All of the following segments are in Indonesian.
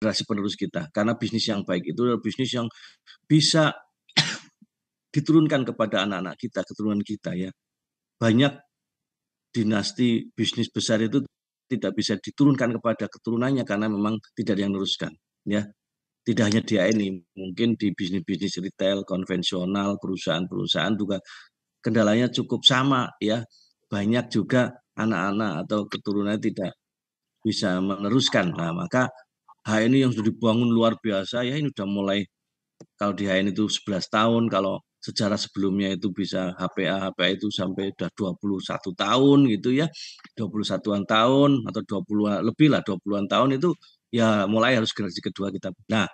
generasi penerus kita. Karena bisnis yang baik itu adalah bisnis yang bisa diturunkan kepada anak-anak kita, keturunan kita ya. Banyak dinasti bisnis besar itu tidak bisa diturunkan kepada keturunannya karena memang tidak ada yang meneruskan ya. Tidak hanya dia ini, mungkin di bisnis-bisnis retail konvensional, perusahaan-perusahaan juga kendalanya cukup sama ya. Banyak juga anak-anak atau keturunannya tidak bisa meneruskan. Nah, maka HNI yang sudah dibangun luar biasa ya, ini sudah mulai, kalau di HNI itu 11 tahun, kalau sejarah sebelumnya itu bisa HPA itu sampai udah 21 tahun gitu ya. 21-an tahun atau 20 lebih lah, 20-an tahun itu ya mulai harus generasi kedua kita. Nah,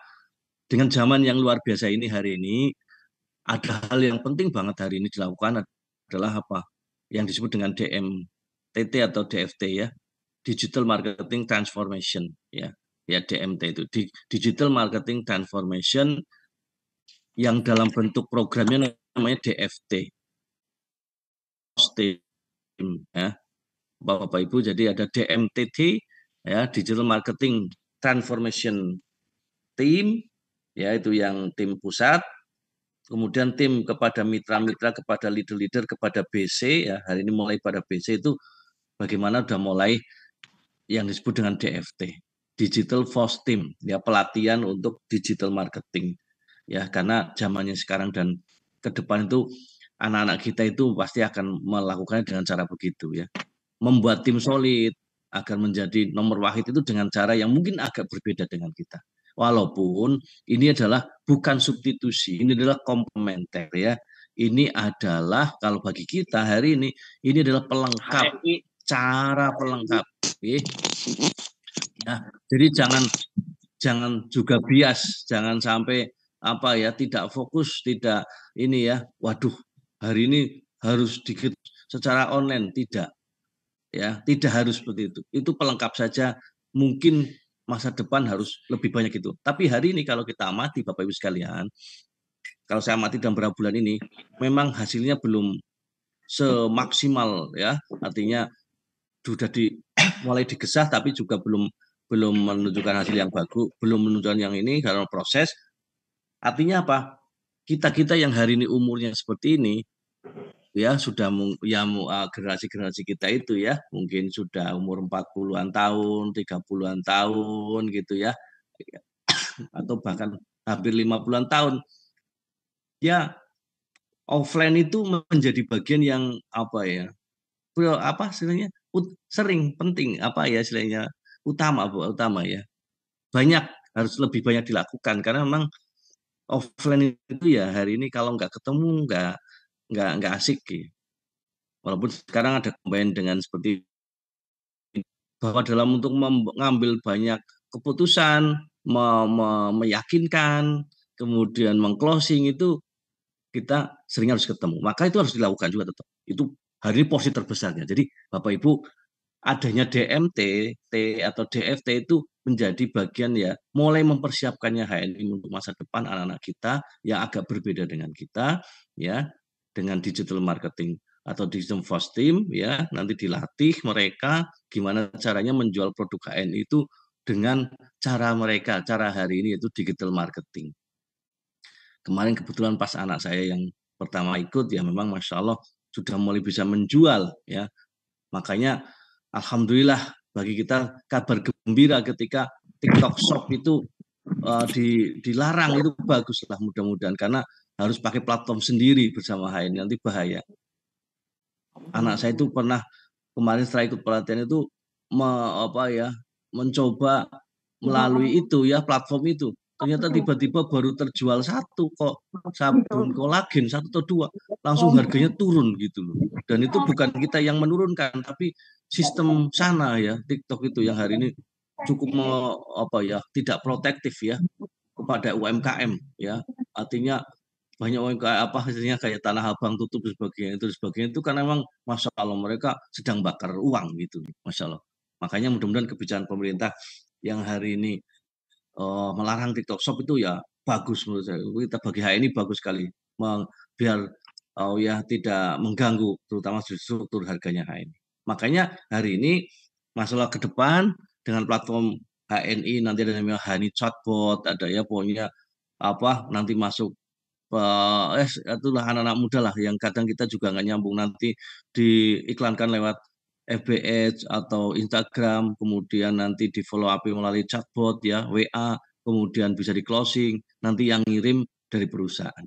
dengan zaman yang luar biasa ini hari ini, ada hal yang penting banget hari ini dilakukan adalah apa? Yang disebut dengan DMTT atau DFT ya, Digital Marketing Transformation ya. Ya DMT itu, Digital Marketing Transformation, yang dalam bentuk programnya namanya DFT. Ya. Bapak Ibu, jadi ada DMTT ya, Digital Marketing Transformation Team ya, itu yang tim pusat. Kemudian tim kepada mitra-mitra, kepada leader-leader, kepada BC ya. Hari ini mulai pada BC itu bagaimana udah mulai yang disebut dengan DFT, Digital Force Team ya, pelatihan untuk digital marketing ya, karena zamannya sekarang dan ke depan itu anak-anak kita itu pasti akan melakukannya dengan cara begitu ya. Membuat tim solid agar menjadi nomor wahid itu dengan cara yang mungkin agak berbeda dengan kita. Walaupun ini adalah bukan substitusi, ini adalah komplementer ya. Ini adalah kalau bagi kita hari ini adalah pelengkap, cara pelengkap. Ya, jadi jangan juga bias, jangan sampai apa ya, tidak fokus, tidak ini ya. Waduh, hari ini harus dikit secara online, tidak ya, tidak harus seperti itu. Itu pelengkap saja. Mungkin masa depan harus lebih banyak itu. Tapi hari ini kalau kita amati Bapak Ibu sekalian, kalau saya amati dalam beberapa bulan ini, memang hasilnya belum semaksimal ya. Artinya sudah mulai digesah tapi juga belum belum menunjukkan hasil yang bagus, belum menunjukkan yang ini karena proses. Artinya apa? Kita-kita yang hari ini umurnya seperti ini, ya sudah ya generasi-generasi kita itu ya, mungkin sudah umur 40-an tahun, 30-an tahun gitu ya, atau bahkan hampir 50-an tahun. Ya, offline itu menjadi bagian yang apa ya? Apa istilahnya? Sering penting apa ya istilahnya? Utama ya. Banyak, harus lebih banyak dilakukan karena memang offline itu ya hari ini kalau nggak ketemu nggak asik ya. Walaupun sekarang ada combine dengan seperti bahwa dalam untuk mengambil banyak keputusan, meyakinkan, kemudian mengclosing itu kita sering harus ketemu. Maka itu harus dilakukan juga tetap. Itu hari ini porsi terbesarnya. Jadi Bapak Ibu, adanya DMT atau DFT itu menjadi bagian ya, mulai mempersiapkannya HNI untuk masa depan anak-anak kita yang agak berbeda dengan kita ya, dengan digital marketing atau digital first team ya, nanti dilatih mereka gimana caranya menjual produk HNI itu dengan cara mereka, cara hari ini yaitu digital marketing. Kemarin kebetulan pas anak saya yang pertama ikut ya, memang Masya Allah sudah mulai bisa menjual ya. Makanya alhamdulillah bagi kita kabar gembira ketika TikTok Shop itu dilarang, itu bagus lah mudah-mudahan, karena harus pakai platform sendiri bersama HNI nanti bahaya. Anak saya itu pernah kemarin setelah ikut pelatihan itu mencoba melalui itu ya, platform itu. Ternyata tiba-tiba baru terjual satu kok sabun kolagen, satu atau dua, langsung harganya turun gitu loh. Dan itu bukan kita yang menurunkan, tapi sistem sana ya, TikTok itu yang hari ini cukup tidak protektif ya kepada UMKM ya. Artinya banyak UMKM hasilnya kayak Tanah Abang tutup dan sebagainya itu karena memang Masya Allah mereka sedang bakar uang gitu, Masya Allah. Makanya mudah-mudahan kebijakan pemerintah yang hari ini melarang TikTok Shop itu ya bagus menurut saya. Kita bagi HNI bagus sekali, biar ya tidak mengganggu terutama struktur harganya HNI. Makanya hari ini masalah ke depan dengan platform HNI, nanti ada namanya Hani Chatbot, ada ya pokoknya apa nanti masuk itulah anak-anak muda lah yang kadang kita juga nggak nyambung, nanti diiklankan lewat FB atau Instagram, kemudian nanti di follow up melalui chatbot ya WA, kemudian bisa di closing, nanti yang ngirim dari perusahaan.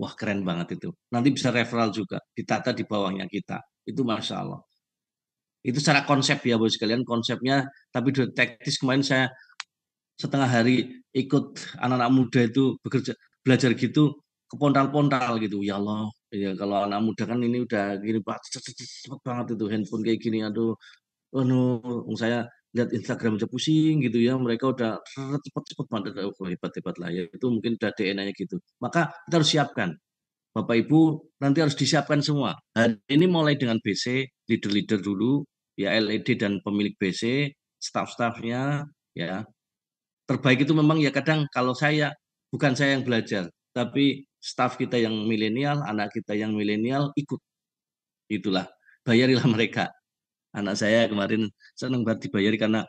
Wah keren banget itu. Nanti bisa referral juga, ditata di bawahnya kita. Itu Masya Allah. Itu secara konsep ya bos sekalian, konsepnya. Tapi di teknis kemarin saya setengah hari ikut anak-anak muda itu bekerja belajar gitu, kepontal-pontal gitu. Ya Allah, ya kalau anak muda kan ini udah gini banget, cepet banget itu handphone kayak gini. Aduh, saya lihat Instagram aja pusing gitu ya. Mereka udah cepet-cepet banget. Oh, hebat-hebat lah ya. Itu mungkin udah DNA-nya gitu. Maka kita harus siapkan. Bapak Ibu nanti harus disiapkan semua. Hari ini mulai dengan BC, leader-leader dulu, ya LED dan pemilik BC, staff-staffnya, ya. Terbaik itu memang ya kadang kalau saya, bukan saya yang belajar, tapi staff kita yang milenial, anak kita yang milenial ikut. Itulah, bayarilah mereka. Anak saya kemarin senang banget dibayari karena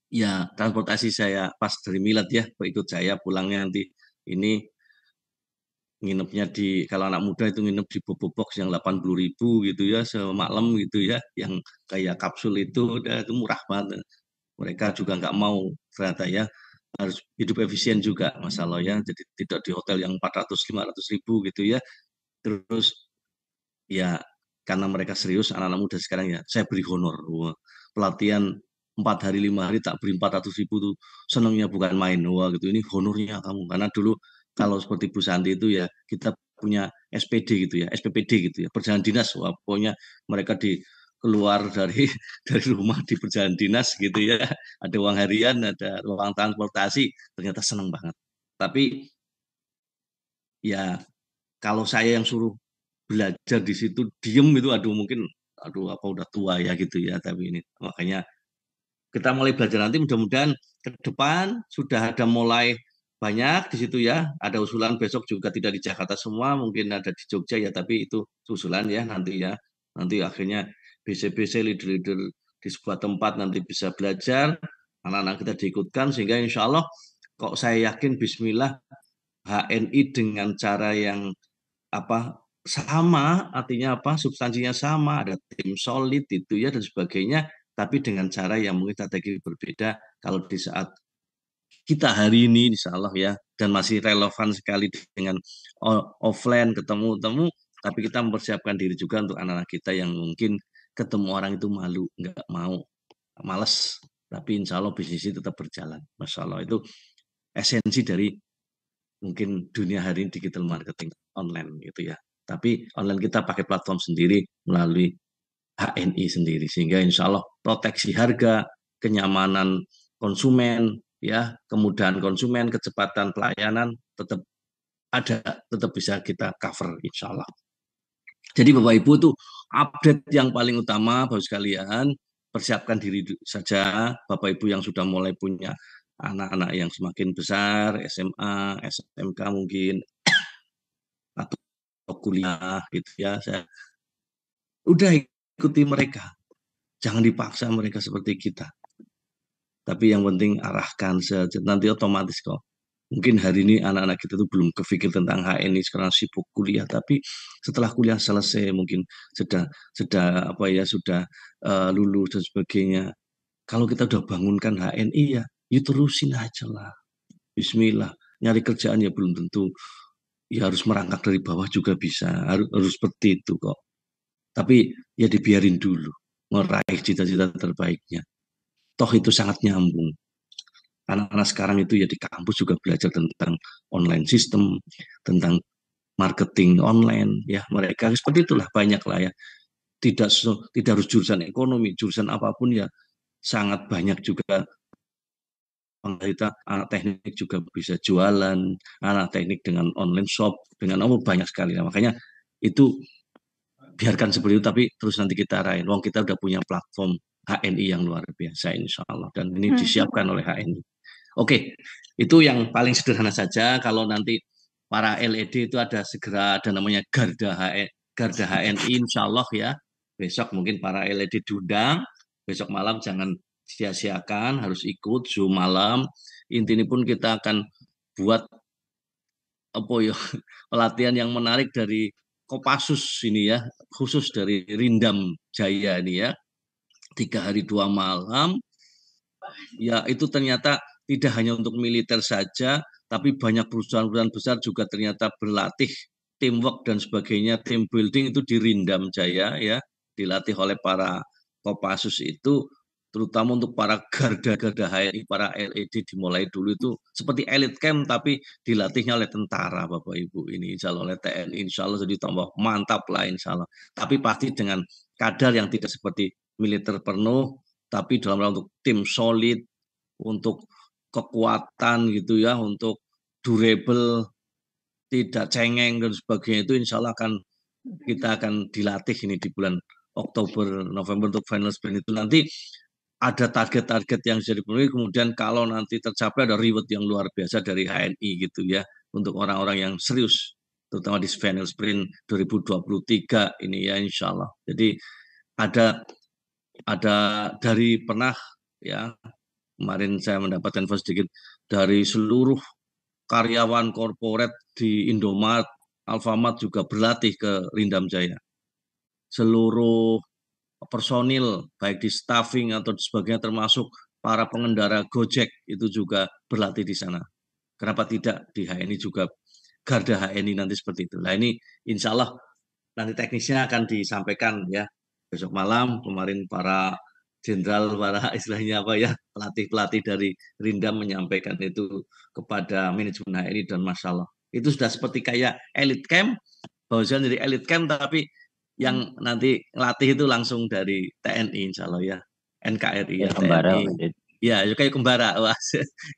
ya transportasi saya pas dari Milad ya, ikut saya pulangnya nanti ini nginepnya di, kalau anak muda itu nginep di Bobo Box yang 80.000 gitu ya semalam gitu ya, yang kayak kapsul itu udah itu murah banget. Mereka juga nggak mau ternyata ya, harus hidup efisien juga masalah ya, jadi tidak di hotel yang 400-500 ribu gitu ya. Terus ya karena mereka serius anak-anak muda sekarang ya, saya beri honor. Wah, pelatihan 4 hari 5 hari tak beri 400 ribu tuh senangnya bukan main. Wah gitu, ini honornya kamu, karena dulu kalau seperti Bu Santi itu ya kita punya SPD gitu ya, SPPD gitu ya, perjalanan dinas. Wah, pokoknya mereka di keluar dari dari rumah di perjalanan dinas gitu ya, ada uang harian, ada uang transportasi, ternyata seneng banget. Tapi ya kalau saya yang suruh belajar di situ diem itu, aduh mungkin aduh apa udah tua ya gitu ya, tapi ini makanya kita mulai belajar nanti, mudah-mudahan ke depan sudah ada mulai banyak di situ ya, ada usulan besok juga tidak di Jakarta semua, mungkin ada di Jogja ya, tapi itu usulan ya nanti ya, nanti akhirnya BC-BC leader-leader di sebuah tempat nanti bisa belajar, anak-anak kita diikutkan, sehingga insya Allah kok saya yakin Bismillah HNI dengan cara yang apa sama, artinya apa, substansinya sama, ada tim solid itu ya dan sebagainya, tapi dengan cara yang mungkin strategi berbeda. Kalau di saat kita hari ini insya Allah ya, dan masih relevan sekali dengan offline ketemu-temu, tapi kita mempersiapkan diri juga untuk anak-anak kita yang mungkin ketemu orang itu malu, nggak mau, males, tapi insya Allah bisnis tetap berjalan. Masya Allah, itu esensi dari mungkin dunia hari ini, digital marketing online gitu ya. Tapi online kita pakai platform sendiri melalui HNI sendiri, sehingga insya Allah proteksi harga, kenyamanan konsumen, ya kemudahan konsumen, kecepatan pelayanan tetap ada, tetap bisa kita cover insya Allah. Jadi Bapak Ibu tuh update yang paling utama Bapak sekalian, persiapkan diri saja Bapak Ibu yang sudah mulai punya anak-anak yang semakin besar, SMA, SMK mungkin, atau kuliah gitu ya. Saya udah ikuti mereka, jangan dipaksa mereka seperti kita. Tapi yang penting arahkan saja, nanti otomatis kok. Mungkin hari ini anak-anak kita tuh belum kepikir tentang HNI, sekarang sibuk kuliah. Tapi setelah kuliah selesai mungkin sudah apa ya, sudah lulus dan sebagainya. Kalau kita udah bangunkan HNI ya, ya terusin aja lah. Bismillah. Nyari kerjaan ya belum tentu. Ya harus merangkak dari bawah juga bisa. Harus seperti itu kok. Tapi ya dibiarin dulu. Meraih cita-cita terbaiknya. Toh itu sangat nyambung. Anak-anak sekarang itu ya di kampus juga belajar tentang online system, tentang marketing online, ya mereka seperti itulah, banyak lah ya. Tidak harus jurusan ekonomi, jurusan apapun ya sangat banyak juga. Kita anak teknik juga bisa jualan, anak teknik dengan online shop, dengan banyak sekali. Nah, makanya itu biarkan seperti itu, tapi terus nanti kita arahin. Wong kita udah punya platform HNI yang luar biasa insya Allah, dan ini disiapkan oleh HNI. Oke, itu yang paling sederhana saja. Kalau nanti para LED itu ada segera ada namanya Garda HNI insya Allah ya. Besok mungkin para LED diundang, besok malam jangan sia-siakan, harus ikut Zoom malam. Intinya pun kita akan buat apa ya pelatihan yang menarik dari Kopassus ini ya, khusus dari Rindam Jaya ini ya, 3 hari 2 malam. Ya itu ternyata tidak hanya untuk militer saja, tapi banyak perusahaan-perusahaan besar juga ternyata berlatih teamwork dan sebagainya, team building itu di Rindam Jaya ya, dilatih oleh para Kopassus itu, terutama untuk para garda-garda HRI, para LED dimulai dulu itu seperti elite camp tapi dilatihnya oleh tentara Bapak Ibu ini, insya Allah oleh TNI, insya Allah jadi tambah mantap lah insya Allah. Tapi pasti dengan kadar yang tidak seperti militer penuh, tapi dalam rangka untuk tim solid, untuk kekuatan gitu ya, untuk durable, tidak cengeng dan sebagainya itu insya Allah kita akan dilatih ini di bulan Oktober November untuk final sprint itu nanti ada target-target yang bisa dipenuhi, kemudian kalau nanti tercapai ada reward yang luar biasa dari HNI gitu ya untuk orang-orang yang serius terutama di final sprint 2023 ini ya insya Allah. Jadi ada ada dari pernah ya kemarin saya mendapatkan info sedikit dari seluruh karyawan korporat di Indomaret, Alfamart juga berlatih ke Rindam Jaya. Seluruh personil baik di staffing atau sebagainya termasuk para pengendara Gojek itu juga berlatih di sana. Kenapa tidak di HNI juga Garda HNI nanti seperti itu. Nah ini insya Allah nanti teknisnya akan disampaikan ya besok malam. Kemarin para jenderal, para istilahnya apa ya, pelatih-pelatih dari Rindam menyampaikan itu kepada manajemen HNI dan masalah itu sudah seperti kayak elite camp, bahwasanya jadi elite camp tapi yang nanti ngelatih itu langsung dari TNI insya Allah ya, NKRI ya Ya kembara TNI Mas. ya kayak kembara. Wah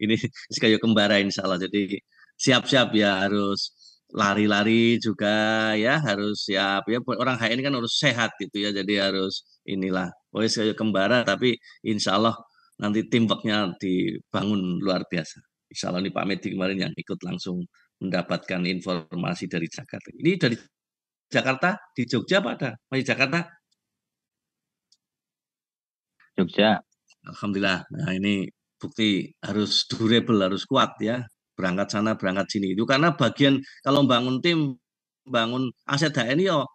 ini kayak kembara insya Allah. Jadi siap-siap ya, harus lari-lari juga ya, harus siap ya, orang HI ini kan harus sehat gitu ya, jadi harus inilah boleh saya kembara tapi insya Allah nanti teamworknya dibangun luar biasa. Insya Allah nih Pak Medi kemarin yang ikut langsung mendapatkan informasi dari Jakarta. Ini dari Jakarta, di Jogja Pak ada? Masih Jakarta? Jogja. Alhamdulillah. Nah ini bukti harus durable, harus kuat ya. Berangkat sana, berangkat sini. Itu karena bagian kalau bangun tim, bangun aset HNI ya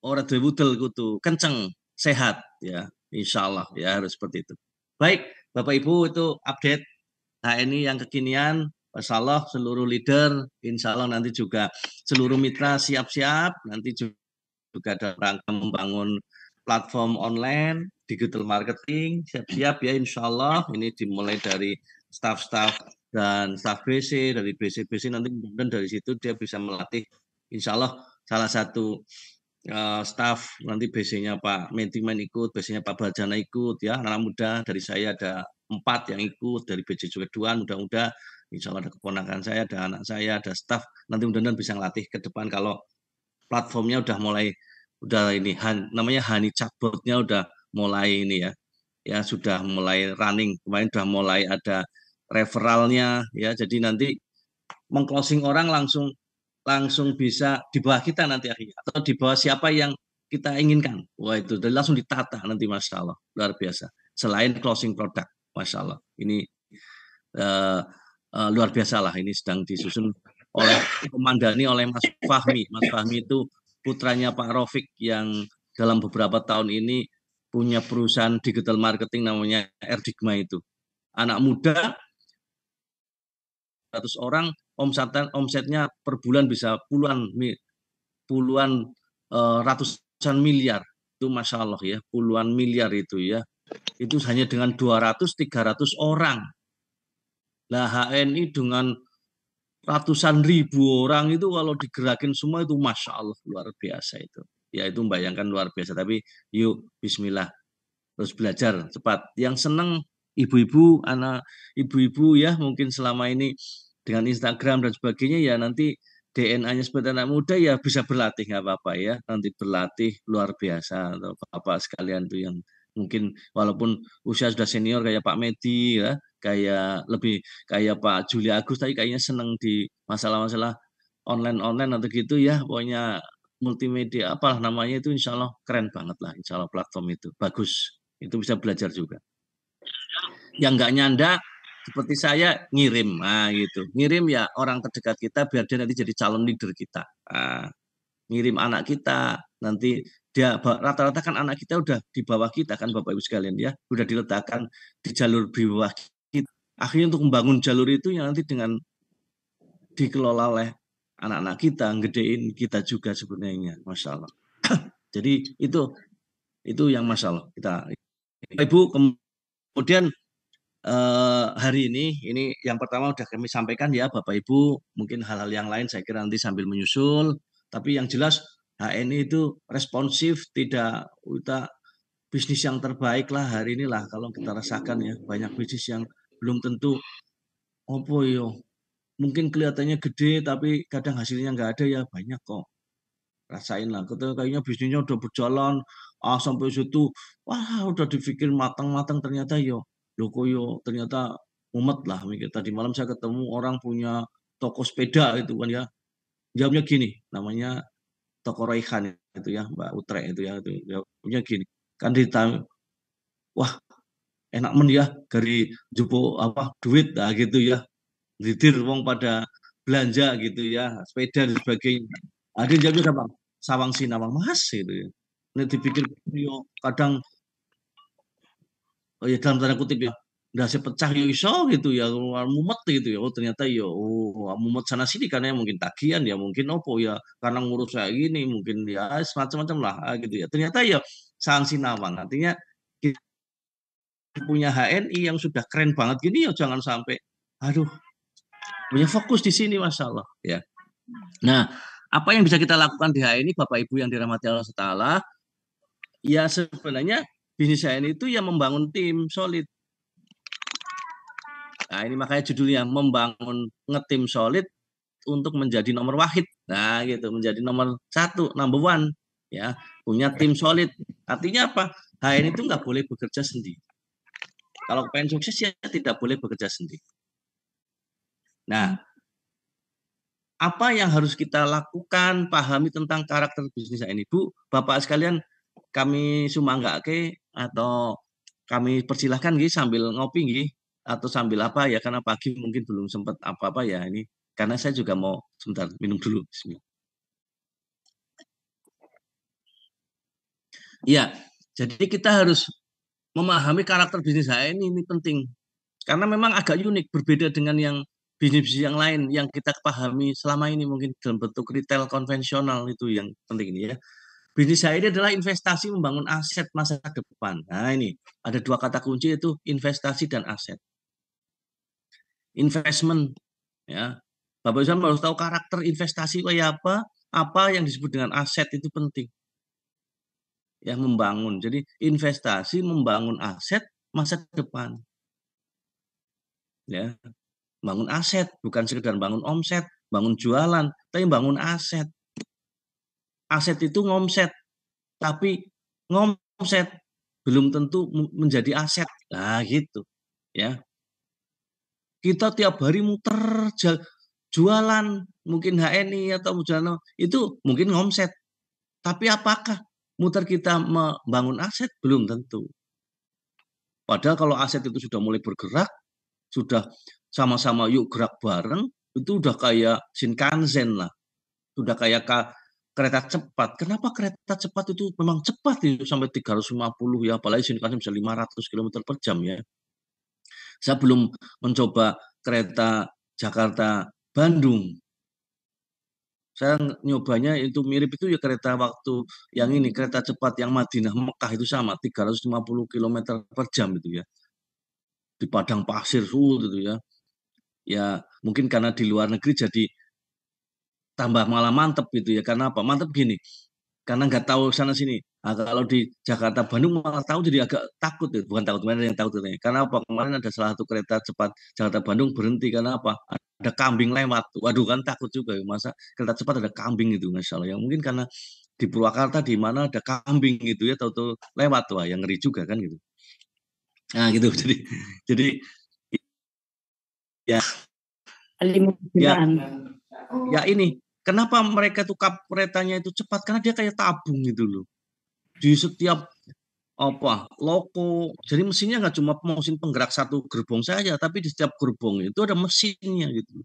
orang dewudel kudu kenceng, sehat ya. Insya Allah ya harus seperti itu. Baik, Bapak Ibu itu update HNI yang kekinian. Insya Allah seluruh leader, insya Allah nanti juga seluruh mitra siap-siap. Nanti juga ada rangka membangun platform online, digital marketing, siap-siap ya insya Allah. Ini dimulai dari staff-staff dan staff BC, dari BC-BC nanti kemudian dari situ dia bisa melatih. Insya Allah salah satu staff nanti BC-nya Pak Mentiman ikut, BC-nya Pak Bajana ikut ya, anak muda dari saya ada 4 yang ikut, dari BC juga 2, mudah-mudahan insya Allah ada keponakan saya, ada anak saya, ada staff, nanti mudah-mudahan bisa ngelatih ke depan kalau platformnya udah ini namanya Hani chatbotnya udah mulai ini ya, ya sudah mulai running, kemarin udah mulai ada referralnya ya, jadi nanti mengclosing orang langsung langsung bisa di bawah kita nanti akhirnya, atau di bawah siapa yang kita inginkan. Wah itu dan langsung ditata nanti Masya Allah luar biasa. Selain closing produk, Masya Allah ini uh, luar biasa lah, ini sedang disusun oleh komandani oleh Mas Fahmi. Mas Fahmi itu putranya Pak Rofik yang dalam beberapa tahun ini punya perusahaan digital marketing namanya Erdigma itu. Anak muda 100 orang, omsetnya per bulan bisa puluhan ratusan miliar. Itu Masya Allah ya, puluhan miliar itu ya. Itu hanya dengan 200-300 orang. Nah HNI dengan ratusan ribu orang itu kalau digerakin semua itu Masya Allah luar biasa itu. Ya itu membayangkan luar biasa. Tapi yuk Bismillah, terus belajar cepat. Yang senang ibu-ibu, anak ibu-ibu ya mungkin selama ini dengan Instagram dan sebagainya ya, nanti DNA-nya seperti anak muda ya bisa berlatih nggak apa-apa ya. Nanti berlatih luar biasa atau apa sekalian tuh yang mungkin walaupun usia sudah senior kayak Pak Medi ya, kayak lebih kayak Pak Julia Agus tadi kayaknya seneng di masalah-masalah online-online atau gitu ya, pokoknya multimedia apalah namanya itu insya Allah keren banget lah, insya Allah platform itu bagus, itu bisa belajar juga. Yang nggak nyanda seperti saya ngirim, gitu. Ngirim ya orang terdekat kita biar dia nanti jadi calon leader kita. Ngirim anak kita nanti dia rata-rata kan anak kita udah di bawah kita kan Bapak Ibu sekalian ya, udah diletakkan di jalur di bawah kita. Akhirnya untuk membangun jalur itu yang nanti dengan dikelola oleh anak-anak kita, ngedein kita juga sebenarnya, Masya Allah. Jadi itu yang masalah kita. Ibu kemudian hari ini yang pertama udah kami sampaikan ya Bapak Ibu, mungkin hal-hal yang lain saya kira nanti sambil menyusul, tapi yang jelas HNI itu responsif, tidak kita bisnis yang terbaik lah hari inilah kalau kita rasakan ya, banyak bisnis yang belum tentu opo yo mungkin kelihatannya gede tapi kadang hasilnya nggak ada ya banyak kok, rasain lah kayaknya bisnisnya udah berjalan sampai situ, wah udah dipikir matang-matang ternyata yo loko yo ternyata mumet lah mikir. Tadi malam saya ketemu orang punya toko sepeda itu kan ya, jawabnya gini, namanya toko Raihan itu ya Mbak Utre itu ya, itu jawabnya gini kan ditanya, wah enak men ya dari jupo apa duit lah gitu ya, didir wong pada belanja gitu ya, sepeda dan sebagainya. Ada yang jawabnya apa? Sawang sinawang mas gitu ya. Ini dipikir yo kadang oh ya dalam tanda kutip ya udah pecah yo iso gitu ya mumet gitu ya, oh ternyata yo mumet sana sini karena ya mungkin tagihan ya mungkin opo ya karena ngurus kayak gini mungkin ya semacam-macam lah gitu ya, ternyata ya sawang sinawang artinya kita punya HNI yang sudah keren banget gini ya jangan sampai aduh punya fokus di sini Masya Allah ya. Nah, apa yang bisa kita lakukan di HNI Bapak Ibu yang dirahmati Allah Taala? Ya sebenarnya bisnis HNI itu ya membangun tim solid. Nah, ini makanya judulnya membangun ngetim solid untuk menjadi nomor wahid. Nah, gitu, menjadi nomor satu, number one. Ya, punya tim solid. Artinya apa? HNI itu nggak boleh bekerja sendiri. Kalau pengen sukses ya tidak boleh bekerja sendiri. Nah, apa yang harus kita lakukan, pahami tentang karakter bisnis ini, Bu, Bapak sekalian, kami sumanggake atau kami persilahkan Gih, sambil ngopi Gih, atau sambil apa ya, karena pagi mungkin belum sempat apa-apa ya ini, karena saya juga mau sebentar minum dulu. Bismillah. Ya, jadi kita harus memahami karakter bisnis ini penting. Karena memang agak unik, berbeda dengan yang bisnis-bisnis yang lain yang kita pahami selama ini mungkin dalam bentuk retail konvensional itu yang penting ini ya. Bisnis saya ini adalah investasi membangun aset masa depan. Nah ini ada dua kata kunci yaitu investasi dan aset. Investment ya. Bapak Ibu harus tahu karakter investasi kayak apa yang disebut dengan aset itu penting. Yang membangun. Jadi investasi membangun aset masa depan. Ya, bangun aset bukan sekedar bangun omset, bangun jualan, tapi bangun aset. Aset itu ngomset, tapi ngomset belum tentu menjadi aset. Nah, gitu. Ya. Kita tiap hari muter jualan, mungkin HNI atau jualan itu mungkin ngomset. Tapi apakah muter kita membangun aset? Belum tentu. Padahal kalau aset itu sudah mulai bergerak, sudah sama-sama yuk gerak bareng, itu udah kayak Shinkansen lah. Sudah kayak kereta cepat. Kenapa kereta cepat itu memang cepat itu sampai 350 ya, apalagi Shinkansen bisa 500 km per jam ya. Saya belum mencoba kereta Jakarta Bandung. Saya nyobanya itu mirip itu ya kereta waktu yang ini kereta cepat yang Madinah Mekah itu sama 350 km per jam itu ya. Di padang pasir gitu ya. Ya mungkin karena di luar negeri jadi tambah malah mantep gitu ya. Karena apa? Mantep gini. Karena nggak tahu sana sini. Nah, kalau di Jakarta Bandung malah tahu jadi agak takut ya. Bukan takut, kemarin yang tahu tuh. Karena apa? Kemarin ada salah satu kereta cepat Jakarta Bandung berhenti karena apa? Ada kambing lewat. Waduh kan takut juga ya. Masa kereta cepat ada kambing gitu, Masya Allah. Ya mungkin karena di Purwakarta di mana ada kambing gitu ya, tahu-tahu lewat tuh, yang ngeri juga kan gitu. Nah gitu. Jadi ya ya ya ini kenapa mereka tuh keretanya itu cepat karena dia kayak tabung gitu loh. Di setiap apa loko. Jadi mesinnya nggak cuma mesin penggerak satu gerbong saja, tapi di setiap gerbong itu ada mesinnya gitu.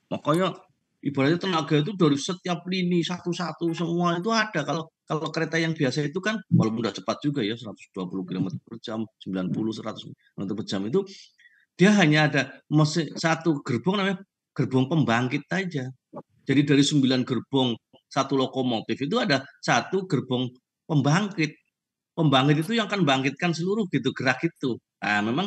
Makanya ibaratnya tenaga itu dari setiap lini satu-satu semua itu ada. Kalau kalau kereta yang biasa itu kan walaupun udah cepat juga ya 120 km per jam, 90 100 km per jam itu dia hanya ada mesin satu gerbong namanya gerbong pembangkit aja. Jadi dari 9 gerbong satu lokomotif itu ada satu gerbong pembangkit. Pembangkit itu yang akan bangkitkan seluruh gitu gerak itu. Nah, memang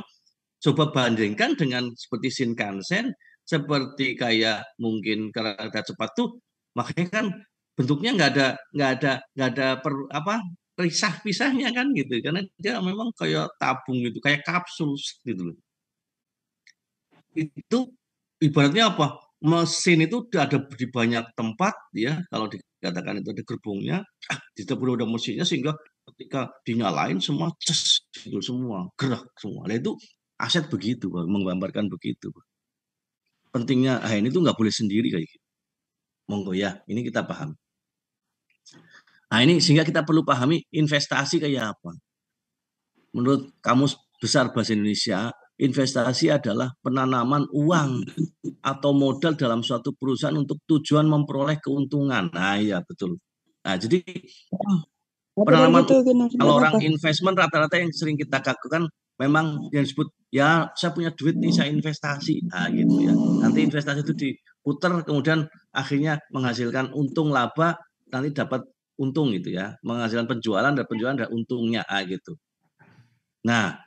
coba bandingkan dengan seperti Shinkansen, seperti kayak mungkin kereta cepat tuh, makanya kan bentuknya nggak ada apa pisah-pisahnya kan gitu, karena dia memang kayak tabung gitu, kayak kapsul gitu loh. Itu ibaratnya apa? Mesin itu ada di banyak tempat ya, kalau dikatakan itu ada gerbongnya, di udah mesinnya sehingga ketika dinyalain semua ces gitu semua, gerak semua. Nah, itu aset begitu, menggambarkan begitu. Pentingnya ini tuh nggak boleh sendiri kayak gitu. Monggo ya, ini kita paham. Nah, ini sehingga kita perlu pahami investasi kayak apa. Menurut Kamus Besar Bahasa Indonesia, investasi adalah penanaman uang atau modal dalam suatu perusahaan untuk tujuan memperoleh keuntungan. Nah, iya betul. Nah, jadi penanaman gitu, kalau orang investment rata-rata yang sering kita lakukan memang yang disebut ya saya punya duit nih saya investasi. Nah, gitu ya. Nanti investasi itu diputar kemudian akhirnya menghasilkan untung laba, nanti dapat untung gitu ya. Menghasilkan penjualan dan penjualan ada untungnya gitu. Nah,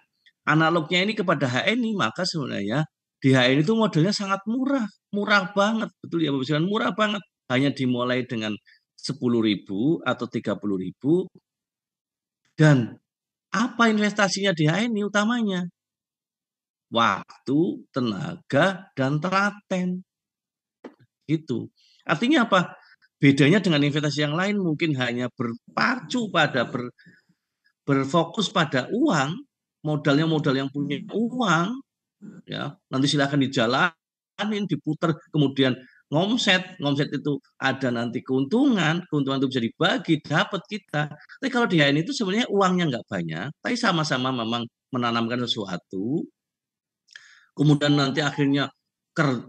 analognya ini kepada HNI, maka sebenarnya di HNI itu modelnya sangat murah, murah banget, betul ya Bapak, murah banget, hanya dimulai dengan 10.000 atau 30.000, dan apa investasinya di HNI utamanya? Waktu, tenaga, dan telaten, gitu. Artinya apa? Bedanya dengan investasi yang lain mungkin hanya berpacu pada berfokus pada uang, modalnya modal yang punya uang, ya nanti silahkan dijalanin diputar kemudian ngomset itu ada nanti keuntungan itu bisa dibagi dapat kita. Tapi kalau di HN itu sebenarnya uangnya nggak banyak tapi sama-sama memang menanamkan sesuatu kemudian nanti akhirnya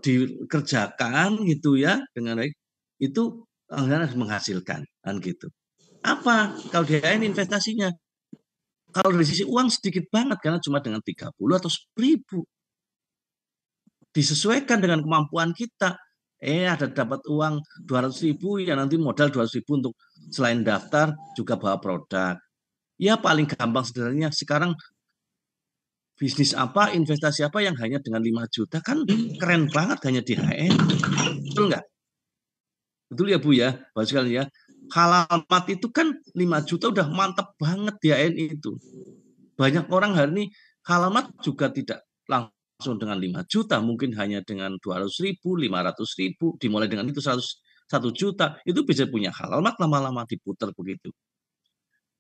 dikerjakan gitu ya dengan baik itu harus menghasilkan kan gitu. Apa kalau di HN investasinya? Kalau dari sisi uang sedikit banget karena cuma dengan 30 atau 10.000, disesuaikan dengan kemampuan kita. Ada dapat uang 200.000 ya nanti modal 200.000 untuk selain daftar juga bawa produk. Ya paling gampang sederhananya sekarang bisnis apa, investasi apa yang hanya dengan 5 juta kan keren banget hanya di HN. Betul nggak? Betul ya Bu ya, Bapak sekalian ya. Halal mat itu kan 5 juta udah mantap banget di HN itu. Banyak orang hari ini halamat juga tidak langsung dengan 5 juta, mungkin hanya dengan 200.000, 500.000, dimulai dengan itu 1 juta, itu bisa punya halamat lama-lama diputar begitu.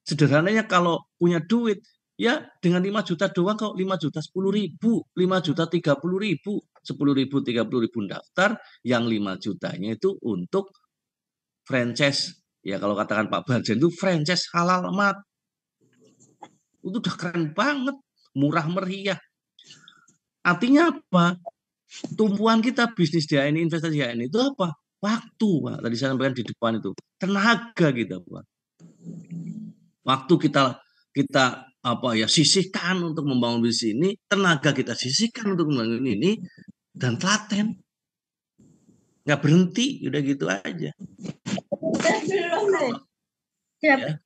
Sederhananya kalau punya duit, ya dengan 5 juta doang kok, 5 juta 10.000, 5 juta 30.000, 10.000 30.000 daftar, yang 5 jutanya itu untuk franchise. Ya kalau katakan Pak Barjen itu franchise halal mat. Itu udah keren banget, murah meriah. Artinya apa? Tumpuan kita bisnis dia ini, investasi dia ini itu apa? Waktu, Pak. Tadi saya sampaikan di depan itu. Tenaga kita, Pak. Waktu kita apa ya sisihkan untuk membangun bisnis ini, tenaga kita sisihkan untuk membangun ini, dan telaten. Nggak berhenti, udah gitu aja. Ya.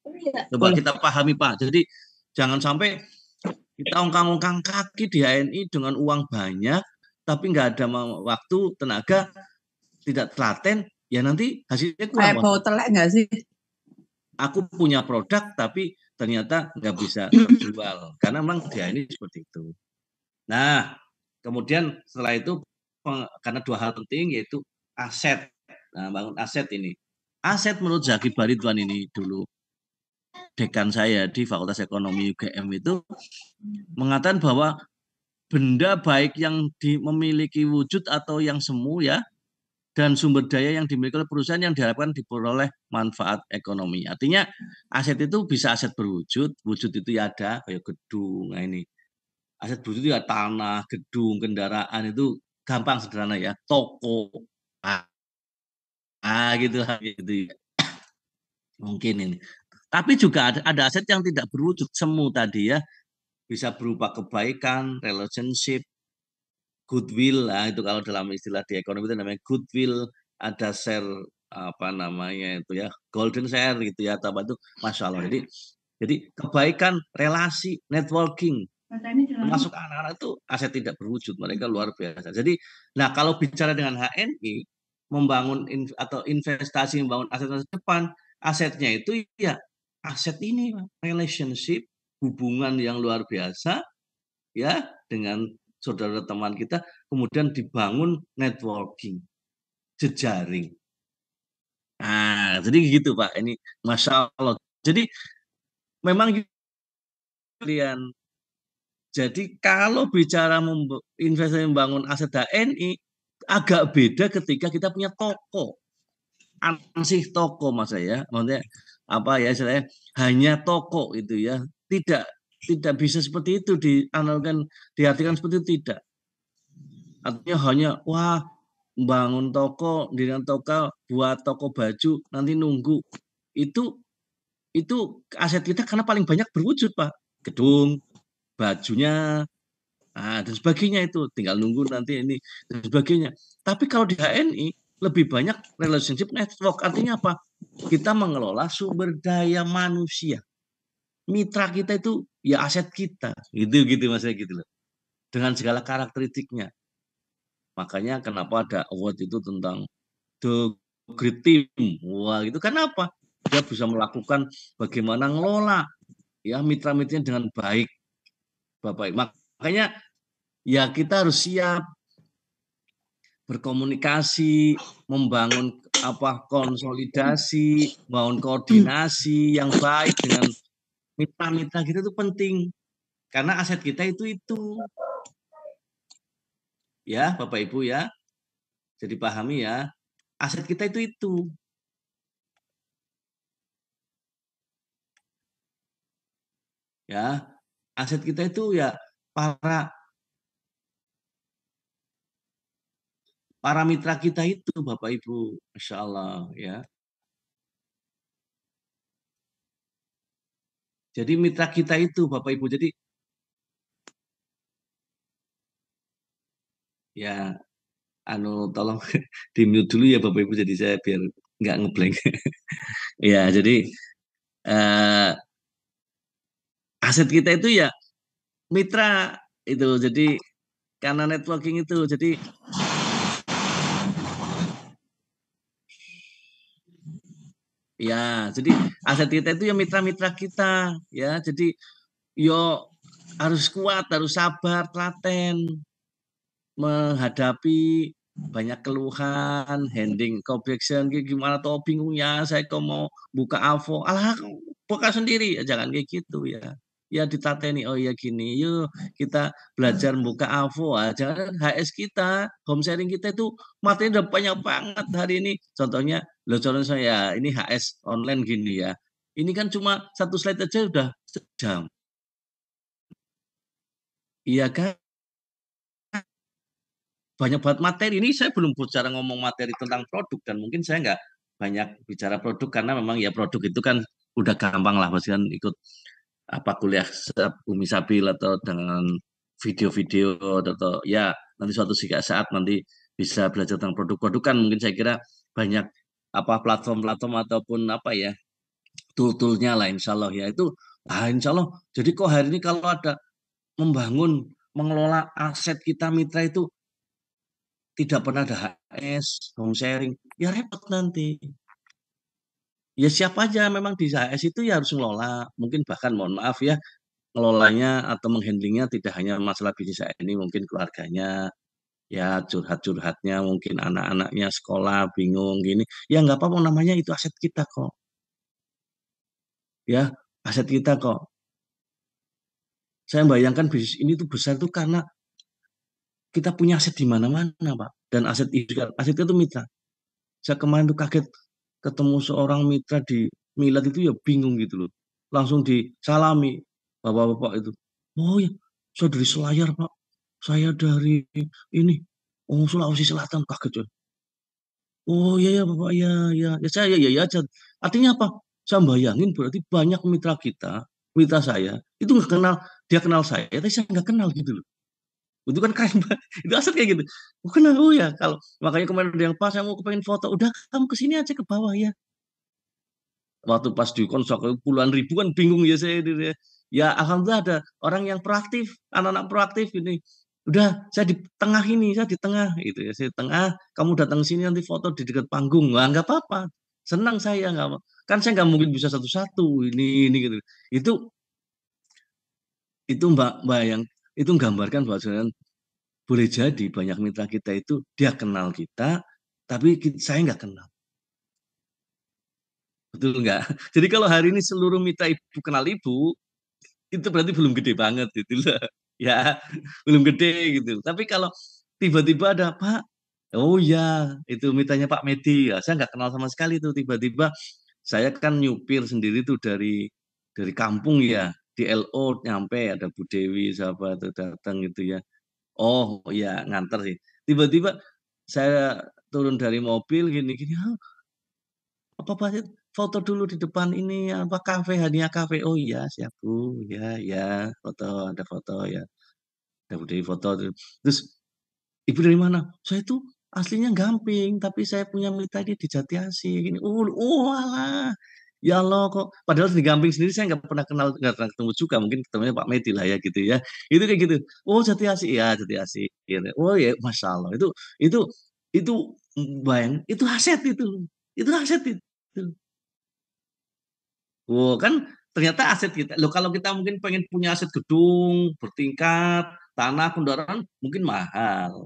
Coba kita pahami, Pak. Jadi jangan sampai kita ongkang-ongkang kaki di HNI dengan uang banyak, tapi nggak ada waktu, tenaga, tidak telaten, ya nanti hasilnya kurang. Bau telek nggak sih? Aku punya produk, tapi ternyata nggak bisa terjual. Karena memang HNI seperti itu. Nah, kemudian setelah itu, karena 2 hal penting, yaitu aset. Nah, bangun aset ini. Aset menurut Zaki Baridwan ini dulu, dekan saya di Fakultas Ekonomi UGM itu, mengatakan bahwa benda baik yang memiliki wujud atau yang semu ya, dan sumber daya yang dimiliki oleh perusahaan yang diharapkan diperoleh manfaat ekonomi. Artinya aset itu bisa aset berwujud, wujud itu ya ada kayak gedung. Nah ini aset berwujud itu ya tanah, gedung, kendaraan itu gampang sederhana ya, toko, gitu gitu ya. Mungkin ini. Tapi juga ada aset yang tidak berwujud, semu tadi ya, bisa berupa kebaikan, relationship, goodwill. Nah, itu kalau dalam istilah di ekonomi itu namanya goodwill, ada share apa namanya itu ya, golden share gitu ya, atau apa itu, masya Allah. Jadi kebaikan, relasi, networking, termasuk anak-anak itu aset tidak berwujud, mereka luar biasa. Jadi, nah kalau bicara dengan HNI, membangun atau investasi membangun aset masa depan, asetnya itu ya aset ini, relationship, hubungan yang luar biasa ya dengan saudara teman kita, kemudian dibangun networking, jejaring. Nah, jadi gitu Pak, ini Masya Allah. Jadi memang kalian. Jadi kalau bicara investasi membangun aset HNI, agak beda ketika kita punya toko. Ansih toko mas saya, maksudnya apa ya istilahnya, hanya toko itu ya, tidak tidak bisa seperti itu dianalogkan, diartikan seperti itu tidak. Artinya hanya wah bangun toko, dengan toko buat toko baju nanti nunggu itu itu aset kita karena paling banyak berwujud Pak, gedung, bajunya, dan sebagainya itu tinggal nunggu nanti ini dan sebagainya. Tapi kalau di HNI lebih banyak relationship network, artinya apa? Kita mengelola sumber daya manusia. Mitra kita itu ya aset kita, gitu mas gitu loh. Dengan segala karakteristiknya. Makanya kenapa ada award itu tentang the great team. Wah, itu kenapa? Dia bisa melakukan bagaimana ngelola ya mitra-mitranya dengan baik, Bapak. Makanya ya kita harus siap berkomunikasi, membangun apa konsolidasi, membangun koordinasi yang baik dengan mitra-mitra kita itu penting karena aset kita itu ya Bapak Ibu ya, jadi pahami ya, aset kita itu ya, aset kita itu ya para para mitra kita itu Bapak Ibu, Masya Allah ya. Jadi mitra kita itu Bapak Ibu, jadi ya tolong di mute dulu ya Bapak Ibu, jadi saya biar nggak ngeblank. Ya jadi eh, aset kita itu ya mitra itu, jadi karena networking itu, jadi ya jadi aset kita itu ya mitra-mitra kita ya, jadi yo harus kuat, harus sabar, telaten menghadapi banyak keluhan, handling objection, gimana tau bingungnya, saya kok mau buka AVO, alah buka sendiri, jangan kayak gitu ya. Ya ditateni, oh ya gini, yuk kita belajar buka AVO, jangan HS kita, home sharing kita itu materi udah banyak banget hari ini. Contohnya, contohnya saya ini HS online gini ya. Ini kan cuma satu slide aja udah sejam. Iya kan? Banyak banget materi. Ini saya belum bicara ngomong materi tentang produk, dan mungkin saya nggak banyak bicara produk karena memang ya produk itu kan udah gampang lah, pasti kan ikut apa kuliah Bumi Sabil atau dengan video-video atau ya nanti suatu saat nanti bisa belajar tentang produk-produk kan, mungkin saya kira banyak apa platform-platform ataupun apa ya tool-toolnya lah insya Allah ya itu. Insya Allah jadi kok hari ini kalau ada membangun mengelola aset kita mitra itu tidak pernah ada HS, home sharing, ya repot nanti. Ya siapa aja memang di HS itu ya harus ngelola. Mungkin bahkan mohon maaf ya, ngelolanya atau menghandlingnya tidak hanya masalah bisnis saya ini, mungkin keluarganya, ya curhat-curhatnya, mungkin anak-anaknya sekolah bingung gini. Ya nggak apa-apa, namanya itu aset kita kok. Ya, aset kita kok. Saya bayangkan bisnis ini tuh besar tuh karena kita punya aset di mana-mana, Pak. Dan aset itu mitra. Saya kemarin tuh kaget ketemu seorang mitra di Milat itu ya bingung gitu loh. Langsung disalami bapak-bapak itu. Oh ya, saya dari Selayar Pak. Saya dari ini, oh Sulawesi Selatan kaget ya. Oh iya ya Bapak, ya ya. Ya saya ya ya aja. Artinya apa? Saya bayangin berarti banyak mitra kita, mitra saya itu nggak kenal, dia kenal saya, tapi saya nggak kenal gitu loh. Itu kan keren banget. Itu aset kayak gitu. Oh, kenal, oh ya. Kalau makanya kemarin ada yang pas, saya mau kepengen foto. Udah kamu kesini aja ke bawah ya. Waktu pas di konsak puluhan ribu kan bingung ya saya. Ya alhamdulillah ada orang yang proaktif, anak-anak proaktif ini. Udah saya di tengah ini, saya di tengah itu ya. Saya di tengah, kamu datang sini nanti foto di dekat panggung. Wah, nggak apa-apa. Senang saya nggak apa. Kan saya nggak mungkin bisa satu-satu ini gitu. Itu itu Mbak yang itu menggambarkan bahwa boleh jadi banyak mitra kita itu dia kenal kita, tapi saya nggak kenal. Betul nggak? Jadi kalau hari ini seluruh mitra ibu kenal ibu, itu berarti belum gede banget gitu loh. Ya, belum gede gitu. Tapi kalau tiba-tiba ada Pak, oh ya itu mitranya Pak Medi, ya, saya nggak kenal sama sekali tuh. Tiba-tiba saya kan nyupir sendiri tuh dari kampung ya, di LO nyampe ada Bu Dewi sahabat tuh datang gitu ya. Oh ya nganter sih. Tiba-tiba saya turun dari mobil gini-gini. Apa Pak, foto dulu di depan ini apa kafe Hania Cafe. Oh iya siap Bu. Ya ya foto, ada foto ya. Ada Budi foto tuh. Terus ibu dari mana? Saya itu aslinya Gamping, tapi saya punya mitra di Jatiasi gini. Oh alah. Ya Allah kok padahal di Gamping sendiri saya nggak pernah kenal, nggak pernah ketemu juga, mungkin ketemunya Pak Medi lah ya gitu ya. Itu kayak gitu. Oh Jatiasi ya Jatiasi. Gitu. Oh ya Masya Allah itu itu bayang itu aset itu loh. Itu aset itu. Oh, kan ternyata aset kita. Loh, kalau kita mungkin pengen punya aset gedung bertingkat, tanah, kendaraan mungkin mahal.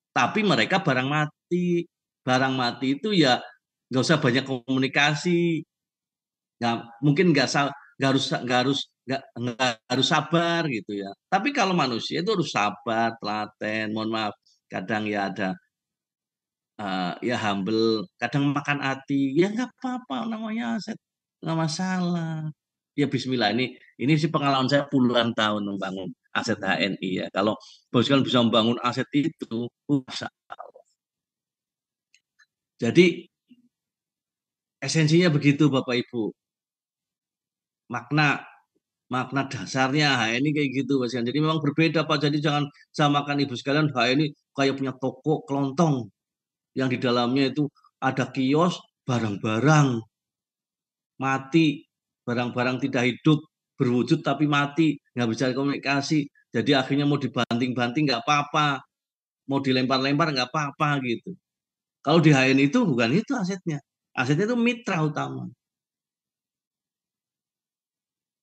Tapi mereka barang mati. Barang mati itu ya nggak usah banyak komunikasi. Nggak, mungkin nggak harus sabar gitu ya. Tapi kalau manusia itu harus sabar, telaten. Mohon maaf, kadang ya ada ya humble, kadang makan hati, ya nggak apa-apa namanya aset, nggak masalah. Ya Bismillah ini sih pengalaman saya puluhan tahun membangun aset HNI ya. Kalau bos kan bisa membangun aset itu, Masya Allah. Jadi esensinya begitu Bapak Ibu, makna makna dasarnya HNI kayak gitu Mas Yan. Jadi memang berbeda Pak. Jadi jangan samakan Ibu sekalian HNI kayak punya toko kelontong yang di dalamnya itu ada kios barang-barang mati, barang-barang tidak hidup, berwujud tapi mati, nggak bisa komunikasi. Jadi akhirnya mau dibanting-banting nggak apa-apa, mau dilempar-lempar nggak apa-apa gitu. Kalau di HN itu bukan itu asetnya, asetnya itu mitra utama.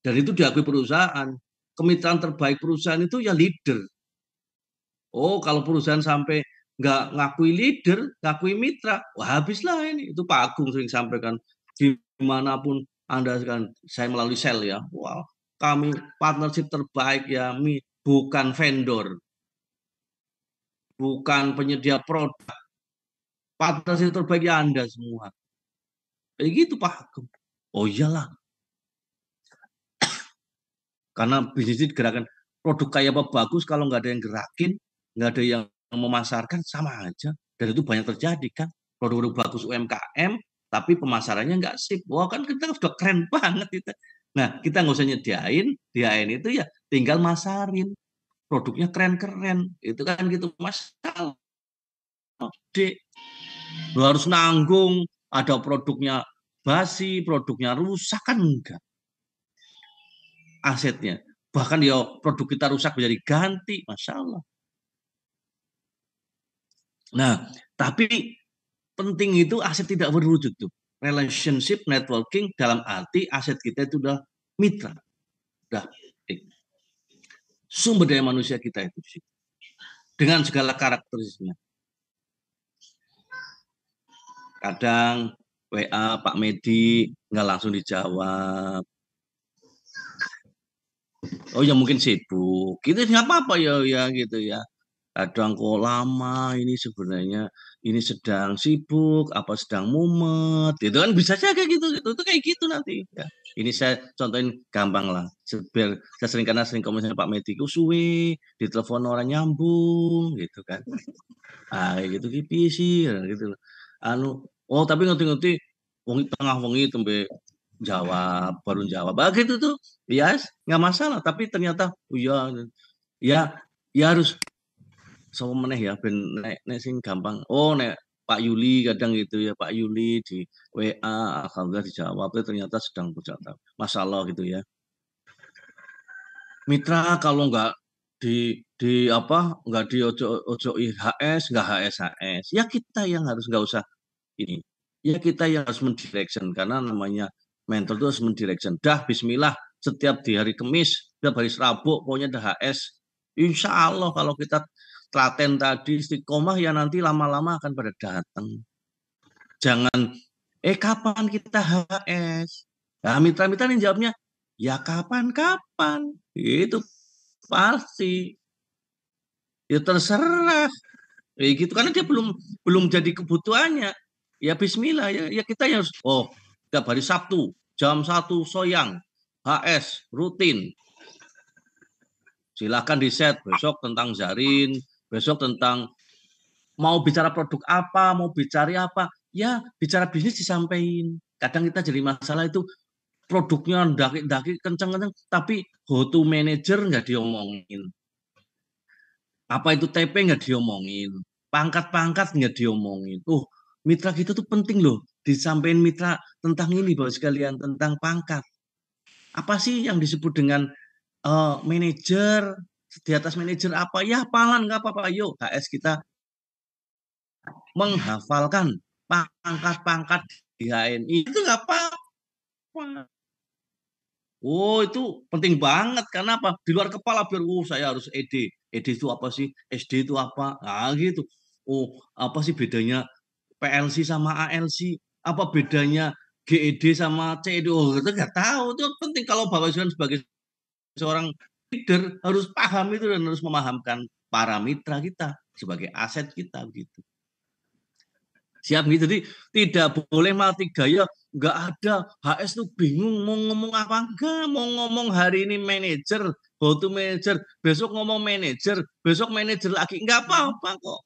Dan itu diakui perusahaan. Kemitraan terbaik perusahaan itu ya leader. Oh, kalau perusahaan sampai nggak ngakui leader, ngakui mitra, wah habislah ini. Itu Pak Agung sering sampaikan dimanapun Anda kan, saya melalui sel ya. Wow, kami partnership terbaik ya, bukan vendor, bukan penyedia produk. Partnership terbaik ya Anda semua. Kayak gitu Pak Agung. Oh iyalah, karena bisnis itu gerakan produk kayak apa bagus kalau nggak ada yang gerakin, nggak ada yang memasarkan sama aja. Dan itu banyak terjadi kan. Produk-produk bagus UMKM, tapi pemasarannya nggak sip. Wah kan kita sudah keren banget kita. Nah kita nggak usah nyediain, diain itu ya tinggal masarin. Produknya keren-keren. Itu kan gitu masalah. Dek, lu harus nanggung. Ada produknya basi, produknya rusak kan enggak asetnya. Bahkan ya produk kita rusak menjadi ganti, masya Allah. Nah, tapi penting itu aset tidak berwujud tuh. Relationship networking dalam arti aset kita itu udah mitra, udah sumber daya manusia kita itu dengan segala karakteristiknya. Kadang WA Pak Medi nggak langsung dijawab. Oh ya mungkin sibuk. Gitu nggak apa-apa ya gitu ya. Kadang kok lama ini sebenarnya ini sedang sibuk apa sedang mumet itu kan bisa saja kayak gitu itu kayak gitu nanti ya. Ini saya contohin gampang lah. Biar saya sering karena sering komunikasi Pak Mediku suwe ditelepon orang nyambung gitu kan. Ah kayak gitu gitu sih gitu. Anu oh tapi ngerti-ngerti wong tengah wengi tembe jawab baru jawab. Ah gitu tuh. Ya nggak masalah tapi ternyata oh, iya ya ya harus sama meneh ya ben nek sing gampang. Oh nek Pak Yuli kadang gitu ya Pak Yuli di WA alhamdulillah dijawab ternyata sedang berjalan masalah gitu ya. Mitra kalau nggak di apa nggak di ojo IHS nggak HS ya kita yang harus nggak usah ini ya kita yang harus mendirection karena namanya mentor itu harus mendirection dah Bismillah setiap di hari Kamis setiap hari Rabu pokoknya ada HS Insya Allah kalau kita telaten tadi istiqomah ya nanti lama-lama akan pada datang jangan kapan kita HS nah mitra-mitra yang jawabnya ya kapan-kapan itu pasti ya terserah gitu karena dia belum belum jadi kebutuhannya ya Bismillah ya, ya kita harus oh tiap hari Sabtu jam 1 soyang HS rutin silakan di set besok tentang Zarin besok tentang mau bicara produk apa mau bicara apa ya bicara bisnis disampaikan kadang kita jadi masalah itu produknya daki-daki kenceng-kenceng tapi how to manager nggak diomongin apa itu TP nggak diomongin, pangkat-pangkat nggak diomongin. Mitra kita tuh penting loh, disampaikan mitra tentang ini bahwa sekalian tentang pangkat. Apa sih yang disebut dengan manajer, di atas manajer apa? Ya hafalan nggak apa-apa. Yuk, HS kita menghafalkan pangkat-pangkat di HNI. Itu nggak apa-apa. Oh, itu penting banget. Karena apa? Di luar kepala biar, saya harus ED. ED itu apa sih? SD itu apa? Nah, gitu. Oh, apa sih bedanya PLC sama ALC? Apa bedanya GED sama CED? Oh, itu nggak tahu. Itu penting kalau Bapak Ibu sebagai seorang leader harus paham itu dan harus memahamkan para mitra kita sebagai aset kita gitu. Siap gitu. Jadi tidak boleh mati gaya, nggak ada. HS tuh bingung mau ngomong apa enggak, mau ngomong hari ini manajer, how to manajer, besok ngomong manajer, besok manajer lagi, nggak apa-apa kok.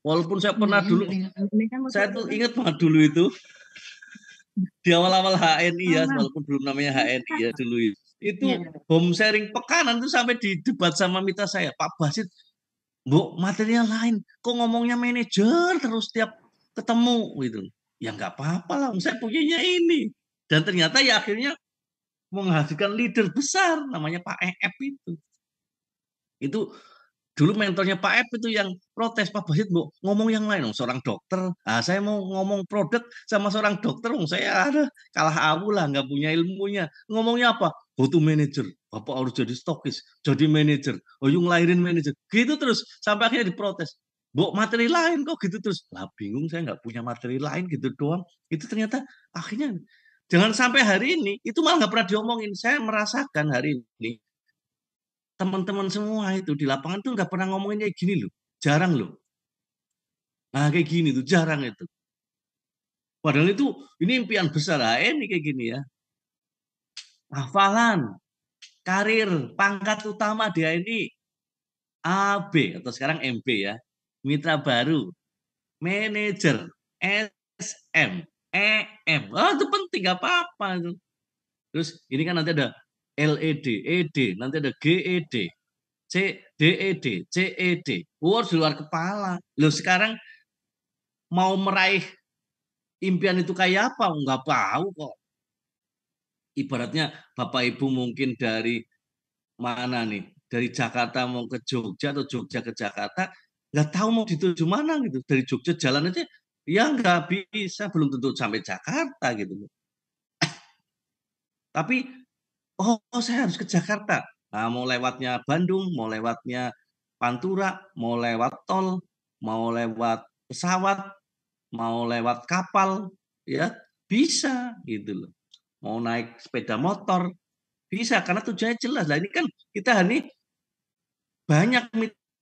Walaupun saya pernah dulu, saya tuh ingat banget dulu itu di awal-awal HNI ya, walaupun belum namanya HNI ya dulu itu home sharing pekanan tuh sampai di debat sama mitra saya, Pak Basit, Bu, material lain, kok ngomongnya manajer terus tiap ketemu gitu. Ya nggak apa-apa lah, saya punyanya ini. Dan ternyata ya akhirnya menghasilkan leader besar namanya Pak EF itu. Itu dulu mentornya Pak F itu yang protes Pak Basit bu ngomong yang lain dong seorang dokter saya mau ngomong produk sama seorang dokter saya ada kalah aku lah nggak punya ilmunya ngomongnya apa butuh manajer bapak harus jadi stokis jadi manajer yang lahirin manajer gitu terus sampai akhirnya diprotes bu materi lain kok gitu terus lah bingung saya nggak punya materi lain gitu doang itu ternyata akhirnya jangan sampai hari ini itu malah nggak pernah diomongin saya merasakan hari ini teman-teman semua itu di lapangan tuh nggak pernah ngomongin kayak gini loh. Jarang loh. Nah kayak gini tuh jarang itu. Padahal itu ini impian besar lah ini kayak gini ya. Hafalan, karir, pangkat utama dia ini AB atau sekarang MB ya. Mitra baru, manajer, SM, EM. Itu penting gak apa-apa itu. Terus ini kan nanti ada LED, ED, nanti ada GED, DED, CED. Di luar kepala. Loh sekarang mau meraih impian itu kayak apa? Nggak tahu kok. Ibaratnya Bapak Ibu mungkin dari mana nih? Dari Jakarta mau ke Jogja atau Jogja ke Jakarta, nggak tahu mau dituju mana gitu. Dari Jogja jalan aja, ya nggak bisa, belum tentu sampai Jakarta gitu. Tapi, saya harus ke Jakarta. Nah, mau lewatnya Bandung, mau lewatnya Pantura, mau lewat tol, mau lewat pesawat, mau lewat kapal, ya bisa gitu loh. Mau naik sepeda motor bisa karena tujuannya jelas. Lah ini kan kita ini banyak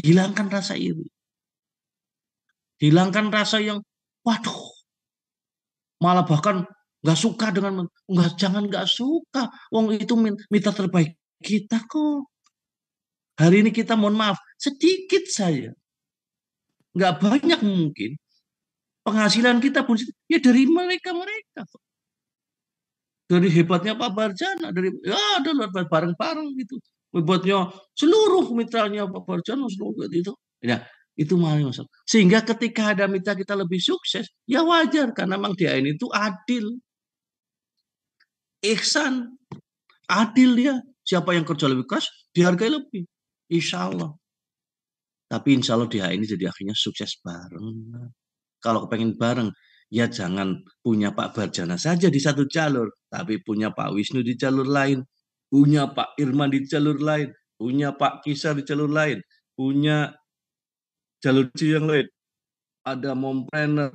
Hilangkan rasa iri. Hilangkan rasa yang, waduh, malah bahkan nggak suka dengan, nggak, jangan nggak suka. Wong itu minta terbaik kita kok. Hari ini kita mohon maaf, sedikit saja. Nggak banyak mungkin. Penghasilan kita pun ya dari mereka-mereka. Dari hebatnya Pak Barjana, dari ya ada bareng-bareng gitu. Hebatnya seluruh mitranya Pak Barjana seluruh itu. Ya, itu masalah. Sehingga ketika ada mitra kita lebih sukses, ya wajar karena memang dia ini tuh adil, ihsan, adil dia. Siapa yang kerja lebih keras, dihargai lebih. Insya Allah. Tapi insya Allah dia ini jadi akhirnya sukses bareng. Kalau pengen bareng, ya jangan punya Pak Barjana saja di satu jalur, tapi punya Pak Wisnu di jalur lain, punya Pak Irman di jalur lain, punya Pak Kisar di jalur lain, punya jalur yang lain, ada mompreneur,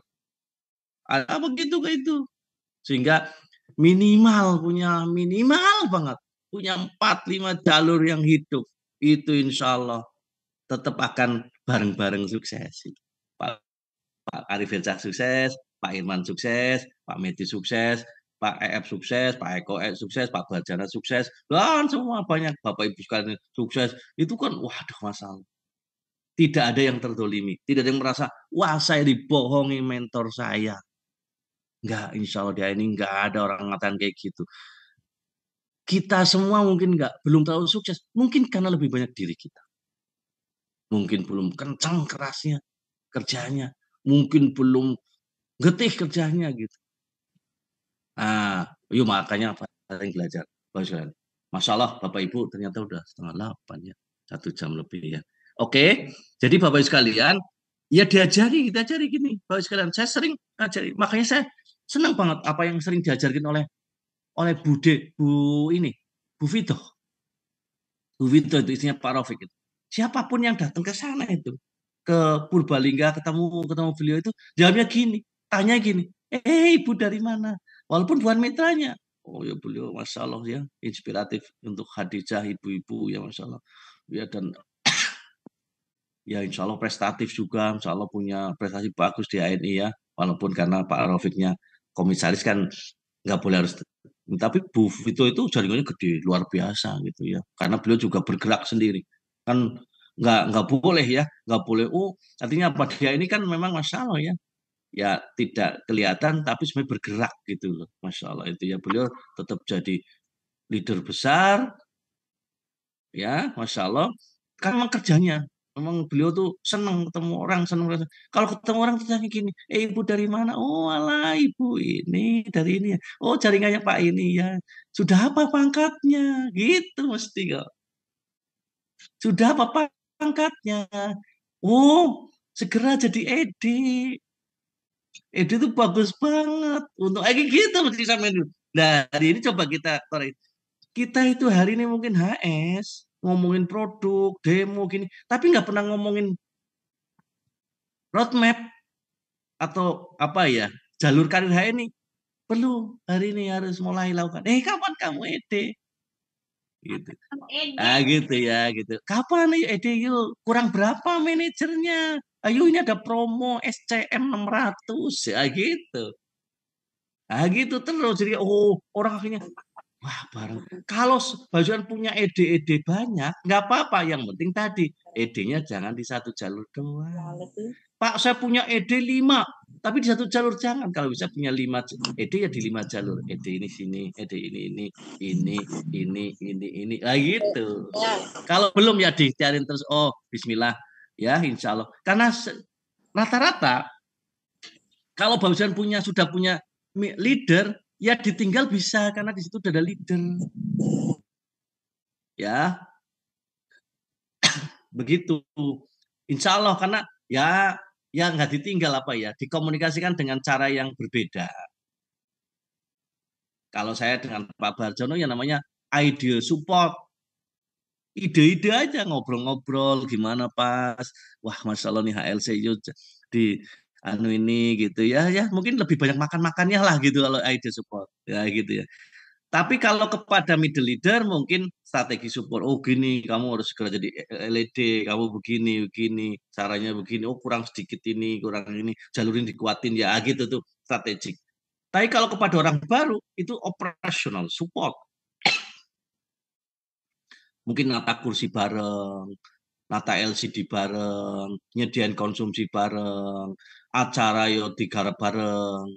ada begitu ke itu. Sehingga minimal banget, punya 4-5 jalur yang hidup. Itu insya Allah tetap akan bareng-bareng sukses. Pak Pak Arifin Syah sukses, Pak Irman sukses, Pak Medi sukses, Pak EF sukses, Pak Eko sukses, Pak Barjana sukses, dan semua banyak Bapak Ibu sekalian sukses. Itu kan waduh masalah. Tidak ada yang terdolimi, tidak ada yang merasa wah saya dibohongi mentor saya. Enggak, insya Allah dia ini enggak ada orang ngatain kayak gitu. Kita semua mungkin enggak belum terlalu sukses, mungkin karena lebih banyak diri kita. Mungkin belum kencang kerasnya kerjanya, mungkin belum getih kerjanya gitu. Yuk makanya paling belajar. Masalah Bapak Ibu ternyata udah 7:30 ya. 1 jam lebih ya. Oke, jadi Bapak Ibu sekalian, ya diajari, kita ajari gini. Bapak Ibu sekalian, saya sering ajari. Makanya saya senang banget apa yang sering diajarkan oleh oleh Bu ini, Bu Vito. Bu Vito itu isinya Pak Rafiq itu. Siapapun yang datang ke sana itu, ke Purbalingga ketemu beliau itu, jawabnya gini, tanya gini, ibu dari mana? Walaupun bukan mitranya. Oh ya beliau Masya Allah ya, inspiratif untuk Khadijah ibu-ibu ya Masya Allah. Ya dan ya insya Allah prestatif juga, insya Allah punya prestasi bagus di ANI ya. Walaupun karena Pak Rafiqnya komisaris kan nggak boleh harus, tapi Bu Vito itu jaringannya gede luar biasa gitu ya, karena beliau juga bergerak sendiri kan, nggak boleh ya, nggak boleh, oh artinya apa, dia ini kan memang Masya Allah ya, ya tidak kelihatan tapi sebenarnya bergerak gitu loh, Masya Allah itu ya, beliau tetap jadi leader besar ya, Masya Allah, kan memang kerjanya, memang beliau tuh senang ketemu orang, senang. Kalau ketemu orang tuh tanya gini, ibu dari mana? Oh alah ibu ini dari ini ya. Oh jaringannya Pak ini ya. Sudah apa pangkatnya? Gitu mesti kok. Sudah apa pangkatnya? Oh segera jadi ED. ED itu bagus banget. Untuk kayak gitu mesti sampai dulu. Nah hari ini coba kita korek. Kita itu hari ini mungkin HS, ngomongin produk, demo gini, tapi nggak pernah ngomongin roadmap atau apa ya, jalur karir HS ini. Perlu hari ini harus mulai lakukan. Kapan kamu ED? Gitu. Gitu ya, gitu. Kapan nih ED yuk? Kurang berapa manajernya? Ayo ini ada promo SCM 600 ya gitu. Gitu terus jadi orang akhirnya wah, bareng. Kalau Bajuan punya ide-ide banyak, nggak apa-apa. Yang penting tadi, ide-nya jangan di satu jalur doang. Pak, saya punya ide 5, tapi di satu jalur jangan. Kalau bisa punya 5 ide ya di 5 jalur. Ide ini sini, ide ini. Nah gitu. Kalau belum ya dicariin terus. Oh, Bismillah. Ya, insya Allah. Karena rata-rata kalau Bajuan sudah punya leader, ya ditinggal bisa karena di situ udah ada leader. Ya, begitu. Insya Allah karena ya nggak ditinggal apa ya, dikomunikasikan dengan cara yang berbeda. Kalau saya dengan Pak Barjono ya namanya idea support, ide-ide aja, ngobrol-ngobrol gimana pas, wah Masya Allah nih HLC di anu ini gitu ya, ya mungkin lebih banyak makan-makannya lah gitu kalau ide support ya gitu ya. Tapi kalau kepada middle leader mungkin strategi support. Oh gini, kamu harus segera jadi LED, kamu begini, begini, caranya begini. Oh kurang sedikit ini, kurang ini, jalurin dikuatin ya gitu tuh strategik. Tapi kalau kepada orang baru itu operasional support. Mungkin nata kursi bareng, nata LCD bareng, nyediain konsumsi bareng, acara yo digarap bareng.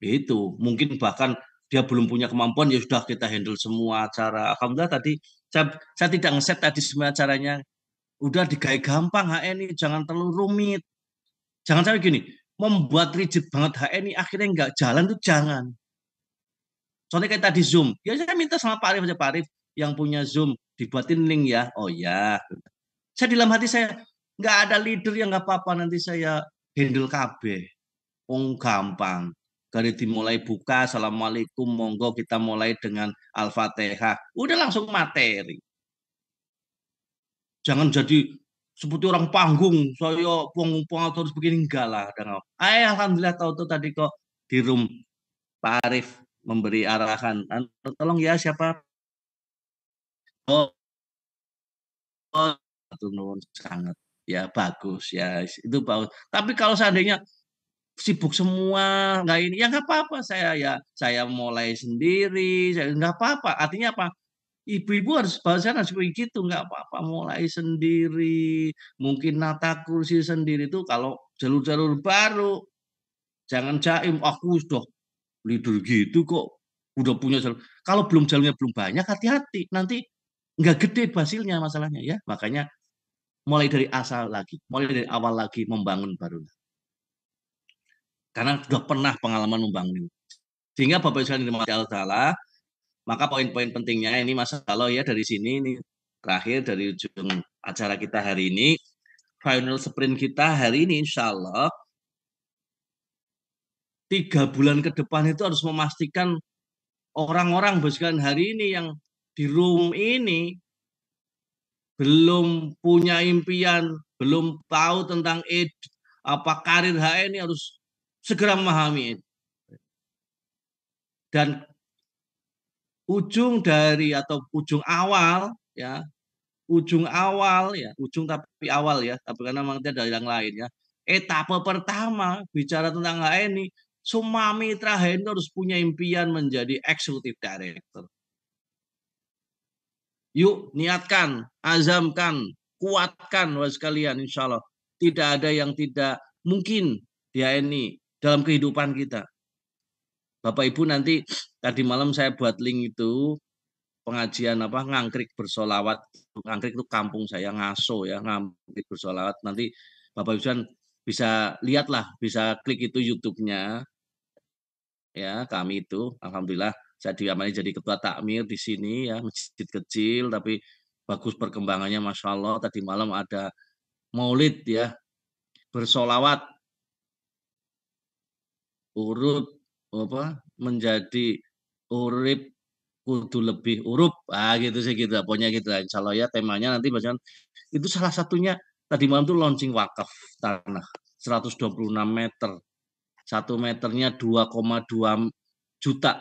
Itu mungkin bahkan dia belum punya kemampuan ya sudah kita handle semua acara. Alhamdulillah tadi saya tidak ngeset tadi semua acaranya udah digawe gampang HN ini jangan terlalu rumit. Jangan sampai gini, membuat rigid banget HN ini akhirnya nggak jalan tuh jangan. Soalnya kayak tadi Zoom, ya saya minta sama Pak Arif aja Pak Arif yang punya Zoom dibuatin link ya. Oh ya, saya di dalam hati saya nggak ada leader yang nggak apa-apa nanti saya handle KB. Oh gampang. Dari dimulai buka, Assalamualaikum, monggo kita mulai dengan Al-Fatihah. Udah langsung materi. Jangan jadi seperti orang panggung. Saya panggung terus begini. Enggak lah. Alhamdulillah tahu tuh tadi kok di room Pak Arif memberi arahan. Tolong ya siapa? Oh, oh, sangat. Ya bagus ya itu bagus. Tapi kalau seandainya sibuk semua nggak ini ya nggak apa-apa saya mulai sendiri saya nggak apa-apa artinya apa ibu-ibu harus bahasanya seperti gitu nggak apa-apa mulai sendiri mungkin nata kursi sendiri itu kalau jalur-jalur baru jangan jaim aku sudah leader gitu kok udah punya jalur kalau belum jalurnya belum banyak hati-hati nanti nggak gede hasilnya masalahnya ya makanya mulai dari asal lagi mulai dari awal lagi membangun baru karena sudah pernah pengalaman membangun ini. Sehingga Bapak Ibu sekalian dirahmati Allah Ta'ala, maka poin-poin pentingnya ini Mas kalau ya dari sini ini terakhir dari ujung acara kita hari ini, final sprint kita hari ini insya Allah 3 bulan ke depan itu harus memastikan orang-orang sekalian hari ini yang di room ini belum punya impian, belum tahu tentang apa karir HN ini harus segera memahami. Dan ujung dari atau ujung awal ya ujung tapi awal ya tapi karena memang ada yang lain ya etapa pertama bicara tentang HNI semua mitra HNI harus punya impian menjadi eksekutif director yuk niatkan azamkan kuatkan was sekalian insya Allah tidak ada yang tidak mungkin di HNI dalam kehidupan kita Bapak Ibu nanti tadi malam saya buat link itu pengajian apa ngangkrik bersolawat ngangkrik itu kampung saya Ngaso ya ngangkrik bersolawat nanti Bapak Ibu bisa lihatlah bisa klik itu YouTube-nya ya kami itu alhamdulillah saya diamani jadi ketua takmir di sini ya masjid kecil tapi bagus perkembangannya Masya Allah tadi malam ada maulid ya bersolawat urut apa menjadi urip kudu lebih urup gitu sih gitu pokoknya gitu insya Allah ya temanya nanti bacaan itu salah satunya tadi malam tuh launching wakaf tanah 126 meter 1 meternya 2,2 juta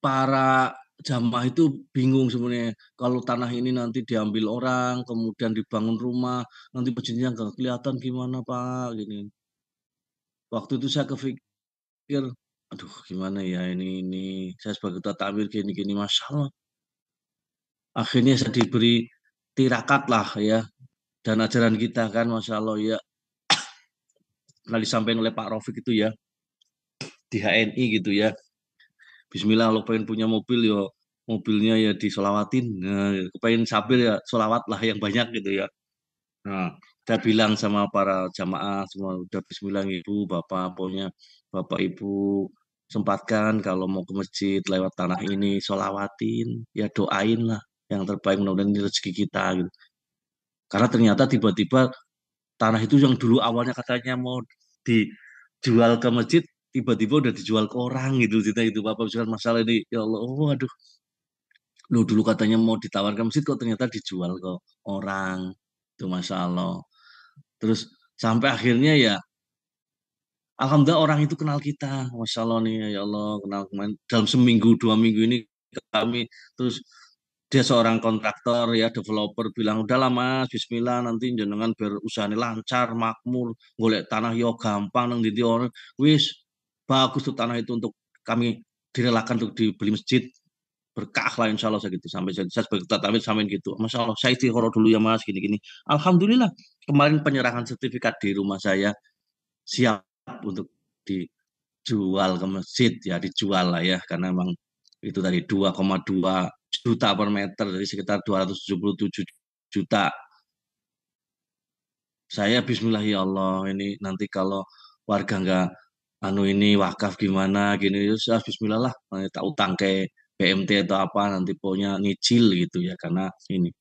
para jamaah itu bingung sebenarnya kalau tanah ini nanti diambil orang kemudian dibangun rumah nanti masjidnya nggak kelihatan gimana Pak gini waktu itu saya kepikir aduh gimana ya ini saya sebagai ketua takmir gini-gini masya Allah akhirnya saya diberi tirakat lah ya dan ajaran kita kan Masya Allah ya pernah disampaikan oleh Pak Raufik itu ya di HNI gitu ya Bismillah kalau pengen punya mobil ya mobilnya ya disolawatin nah, pengen sabir ya solawat lah yang banyak gitu ya nah kita bilang sama para jamaah semua udah Bismillah Ibu Bapak pokoknya Bapak Ibu sempatkan kalau mau ke masjid lewat tanah ini solawatin ya doain lah yang terbaik mudah-mudahan ini rezeki kita gitu karena ternyata tiba-tiba tanah itu yang dulu awalnya katanya mau dijual ke masjid tiba-tiba udah dijual ke orang gitu cerita itu Bapak misalkan masalah ini ya Allah oh aduh lu dulu katanya mau ditawarkan masjid kok ternyata dijual ke orang itu Masya Allah terus sampai akhirnya ya Alhamdulillah orang itu kenal kita, Masya Allah nih, ya Allah, kenal kemarin. Dalam seminggu, 2 minggu ini kami, terus dia seorang kontraktor ya, developer bilang, udahlah mas, Bismillah, nanti jenengan biar usahanya lancar, makmur, golek tanah yo gampang, nang di orang, wis, bagus tuh tanah itu untuk kami direlakan untuk dibeli masjid, berkah lah insya Allah saya gitu sampai saya sebagai tapi sampai gitu Masya Allah saya istikharah dulu ya mas gini-gini Alhamdulillah kemarin penyerahan sertifikat di rumah saya siap untuk dijual ke masjid ya dijual lah ya karena memang itu tadi 2,2 juta per meter jadi sekitar 277 juta saya Bismillah ya Allah ini nanti kalau warga nggak anu ini wakaf gimana gini ya Bismillah lah nanti tak utang ke BMT atau apa nanti pokoknya nyicil gitu ya karena ini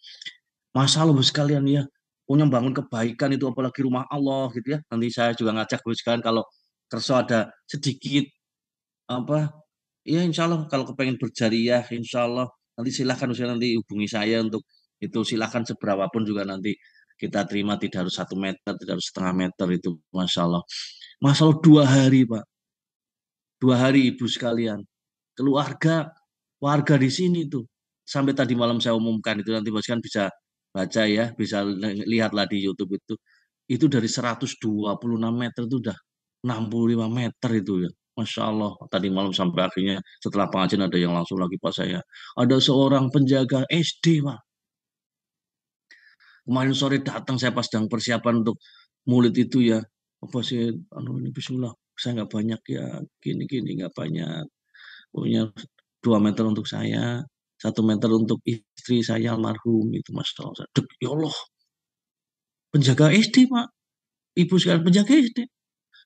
masalah bos sekalian ya punya bangun kebaikan itu apalagi rumah Allah gitu ya nanti saya juga ngajak bos sekalian kalau kerso ada sedikit apa ya insya Allah kalau kepengen berjariah insya Allah nanti silahkan usia nanti hubungi saya untuk itu silahkan seberapa pun juga nanti kita terima tidak harus 1 meter tidak harus setengah meter itu masya Allah masalah 2 hari Pak 2 hari ibu sekalian keluarga warga di sini tuh sampai tadi malam saya umumkan itu nanti bos kan bisa baca ya bisa lihatlah di YouTube itu dari 126 meter itu udah 65 meter itu ya Masya Allah tadi malam sampai akhirnya setelah pengajian ada yang langsung lagi pas saya ada seorang penjaga SD Pak kemarin sore datang saya pas sedang persiapan untuk mulut itu ya apa sih anu ini Bismillah saya nggak banyak ya gini-gini nggak banyak punya 2 meter untuk saya 1 meter untuk istri saya almarhum itu Mas Allah. Dek, ya Allah penjaga SD Pak ibu sekalian penjaga SD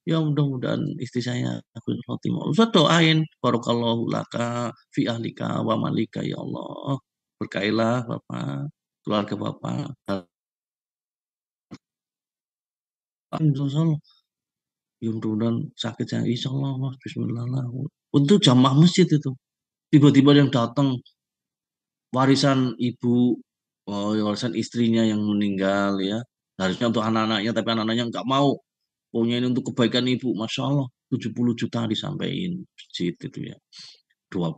ya mudah-mudahan istri saya aku khotimah Ustaz doain barakallahu laka fi ahlika wa malika ya Allah berkailah Bapak keluarga Bapak Insya ya mudah-mudahan sakit saya insya Allah Mas Bismillah lah. Untuk jamaah masjid itu tiba-tiba yang datang warisan ibu, warisan istrinya yang meninggal ya. Harusnya untuk anak-anaknya, tapi anak-anaknya nggak mau. Pokoknya ini untuk kebaikan ibu, Masya Allah. 70 juta disampaikan masjid itu ya. 10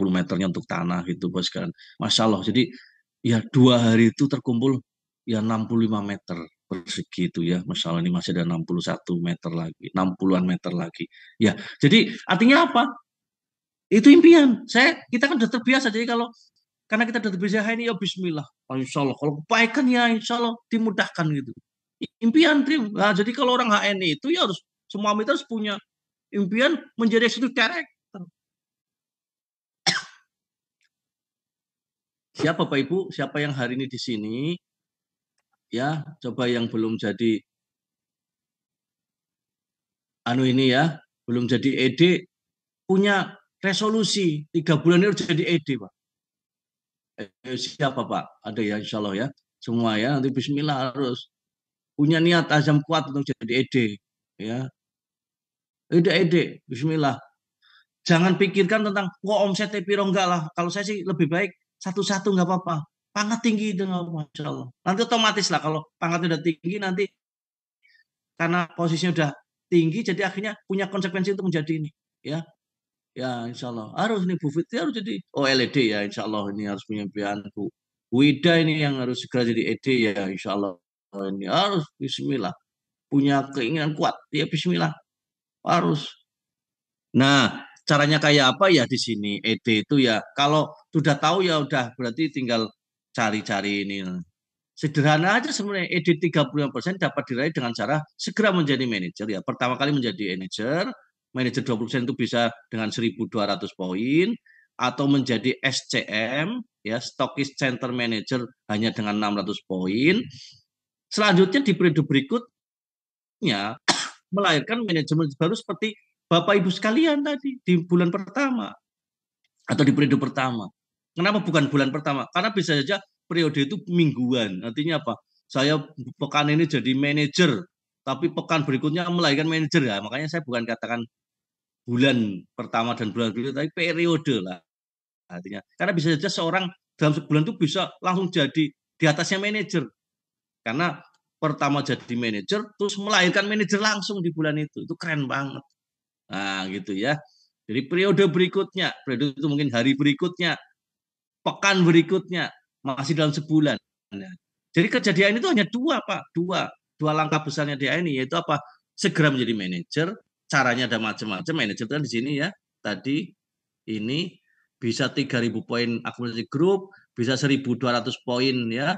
meternya untuk tanah itu bos kan. Masya Allah. Jadi ya 2 hari itu terkumpul ya 65 meter persegi itu ya. Masya Allah ini masih ada 61 meter lagi. 60-an meter lagi. Ya, jadi artinya apa? Itu impian. Kita kan sudah terbiasa. Jadi kalau karena kita sudah terbiasa ini ya Bismillah. Oh, insya Allah. Kalau kebaikan ya insya Allah dimudahkan gitu. Impian Trim. Nah, jadi kalau orang HNI itu ya harus semua kita harus punya impian menjadi satu director. Siapa Pak Ibu? Siapa yang hari ini di sini? Ya, coba yang belum jadi anu ini ya, belum jadi ED punya resolusi 3 bulan ini harus jadi ED Pak. Siapa Pak? Ada ya insya Allah ya. Semua ya, nanti Bismillah harus punya niat azam kuat untuk jadi ED. Ya, ED, Bismillah. Jangan pikirkan tentang kok omsetnya piro enggak lah. Kalau saya sih lebih baik satu-satu nggak apa-apa. Pangkat tinggi itu nggak apa-apa, Masya Allah. Nanti otomatis lah kalau pangkatnya udah tinggi nanti karena posisinya udah tinggi jadi akhirnya punya konsekuensi untuk menjadi ini. Ya, ya Insya Allah. Harus nih Bu Fitri harus jadi OLED ya Insya Allah ini harus punya pilihan Bu. Wida ini yang harus segera jadi ED ya Insya Allah. Ini harus Bismillah. Punya keinginan kuat. Ya Bismillah. Harus. Nah, caranya kayak apa ya di sini? ED itu ya kalau sudah tahu ya udah berarti tinggal cari-cari ini. Sederhana aja sebenarnya ED 35% dapat diraih dengan cara segera menjadi manajer ya. Pertama kali menjadi manajer, manajer 20% itu bisa dengan 1.200 poin atau menjadi SCM ya, Stockist Center Manager hanya dengan 600 poin. Selanjutnya di periode berikutnya melahirkan manajemen baru seperti Bapak Ibu sekalian tadi di bulan pertama atau di periode pertama. Kenapa bukan bulan pertama? Karena bisa saja periode itu mingguan. Artinya apa? Saya pekan ini jadi manajer, tapi pekan berikutnya melahirkan manajer ya. Makanya saya bukan katakan bulan pertama dan bulan berikutnya, tapi periode lah. Artinya, karena bisa saja seorang dalam sebulan itu bisa langsung jadi di atasnya manajer. Karena pertama jadi manajer, terus melahirkan manajer langsung di bulan itu keren banget. Nah gitu ya. Jadi periode berikutnya, periode itu mungkin hari berikutnya, pekan berikutnya, masih dalam sebulan. Nah, jadi kejadian itu hanya dua Pak, dua langkah besarnya dia ini, yaitu apa? Segera menjadi manajer. Caranya ada macam-macam. Manajer kan di sini ya, tadi ini bisa 3.000 poin akumulasi grup, bisa 1.200 poin ya,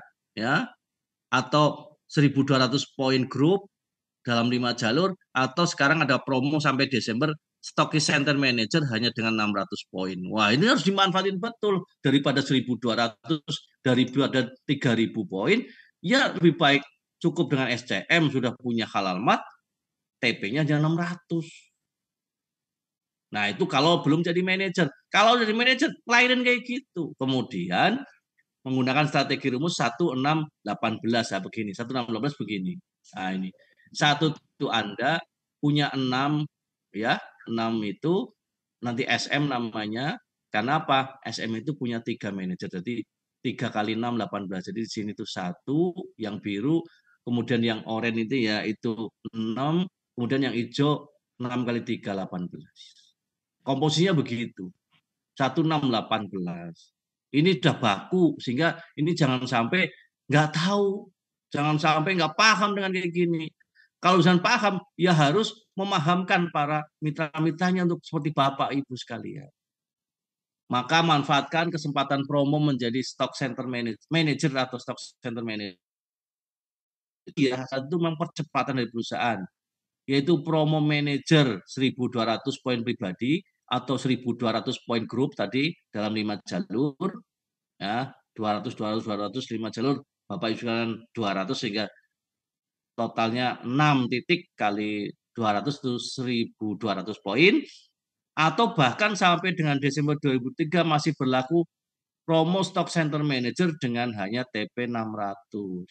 atau 1.200 poin grup dalam 5 jalur, atau sekarang ada promo sampai Desember Stockist Center Manager hanya dengan 600 poin. Wah, ini harus dimanfaatin betul. Daripada 1.200, daripada 3.000 poin, ya lebih baik cukup dengan SCM, sudah punya halal mat, TP-nya hanya 600. Nah, itu kalau belum jadi manajer. Kalau jadi manajer, lain kayak gitu. Kemudian menggunakan strategi rumus 1618 ya begini. 1618 begini. Nah, ini. Satu itu Anda punya 6 ya. 6 itu nanti SM namanya. Karena apa? SM itu punya 3 manajer. Jadi 3 kali 6 18. Jadi di sini tuh 1 yang biru, kemudian yang oranye itu ya itu 6, kemudian yang hijau 6 kali 3 18. Komposisinya begitu. 1618. Ini udah baku sehingga ini jangan sampai nggak tahu, jangan sampai nggak paham dengan kayak gini. Kalau jangan paham, ya harus memahamkan para mitra-mitranya untuk seperti Bapak Ibu sekalian. Maka manfaatkan kesempatan promo menjadi stock center manager atau stock center manager. Ya, satu mempercepatan dari perusahaan, yaitu promo manager 1.200 poin pribadi atau 1.200 poin grup tadi dalam 5 jalur ya, 200 200 200 5 jalur, Bapak Ibu sekalian 200 sehingga totalnya 6 titik kali 200 itu 1.200 poin, atau bahkan sampai dengan Desember 2003 masih berlaku promo stock center manager dengan hanya TP 600.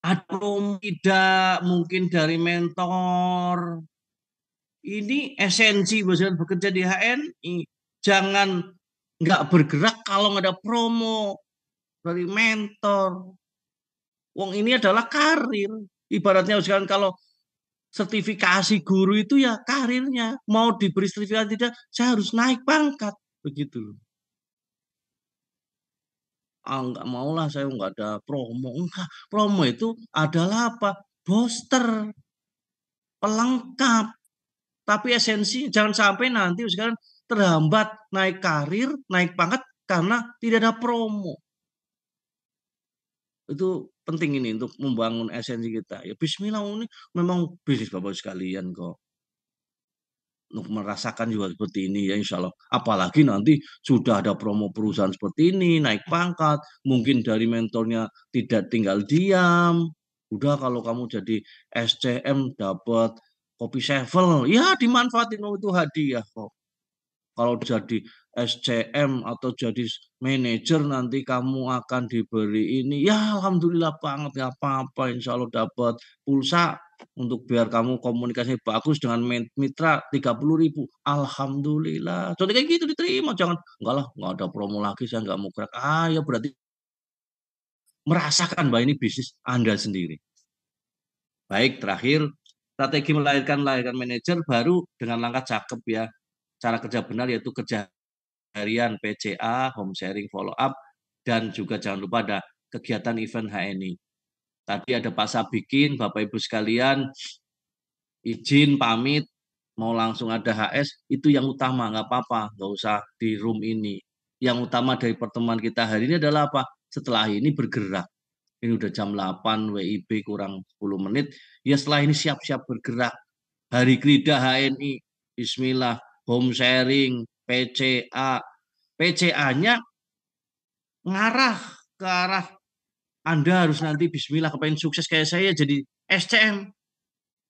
Atau tidak mungkin dari mentor. Ini esensi bekerja di HNI. Jangan nggak bergerak kalau nggak ada promo dari mentor. Wong ini adalah karir. Ibaratnya sekarang kalau sertifikasi guru itu ya karirnya. Mau diberi sertifikasi tidak, saya harus naik pangkat. Begitu loh. Ah, nggak mau lah, saya nggak ada promo. Enggak, promo itu adalah apa? Booster, pelengkap. Tapi esensi jangan sampai nanti sekarang terhambat naik karir, naik pangkat karena tidak ada promo. Itu penting ini untuk membangun esensi kita. Ya bismillah, ini memang bisnis Bapak sekalian kok. Untuk merasakan juga seperti ini ya insya Allah. Apalagi nanti sudah ada promo perusahaan seperti ini, naik pangkat, mungkin dari mentornya tidak tinggal diam. Udah kalau kamu jadi SCM dapat kopi sevel, ya dimanfaatin, itu hadiah kok. Kalau jadi SCM atau jadi manajer nanti kamu akan diberi ini. Ya alhamdulillah banget, ya apa-apa. Insya Allah dapat pulsa untuk biar kamu komunikasi bagus dengan mitra 30.000. Alhamdulillah. Contoh kayak gitu diterima. Jangan, enggak lah, enggak ada promo lagi, saya enggak mau gerak. Ah ya berarti merasakan bahwa ini bisnis Anda sendiri. Baik, terakhir strategi melahirkan manajer baru dengan langkah cakep ya. Cara kerja benar yaitu kerja harian PCA, home sharing follow up, dan juga jangan lupa ada kegiatan event HNI. Tadi ada Pak Sabikin, Bapak Ibu sekalian, izin pamit, mau langsung ada HS, itu yang utama, nggak apa-apa, nggak usah di room ini. Yang utama dari pertemuan kita hari ini adalah apa? Setelah ini bergerak. Ini udah jam 8, WIB kurang 10 menit. Ya setelah ini siap-siap bergerak. Hari Krida HNI, Bismillah, home sharing, PCA. PCA-nya ngarah ke arah Anda harus nanti Bismillah kepengen sukses kayak saya jadi SCM,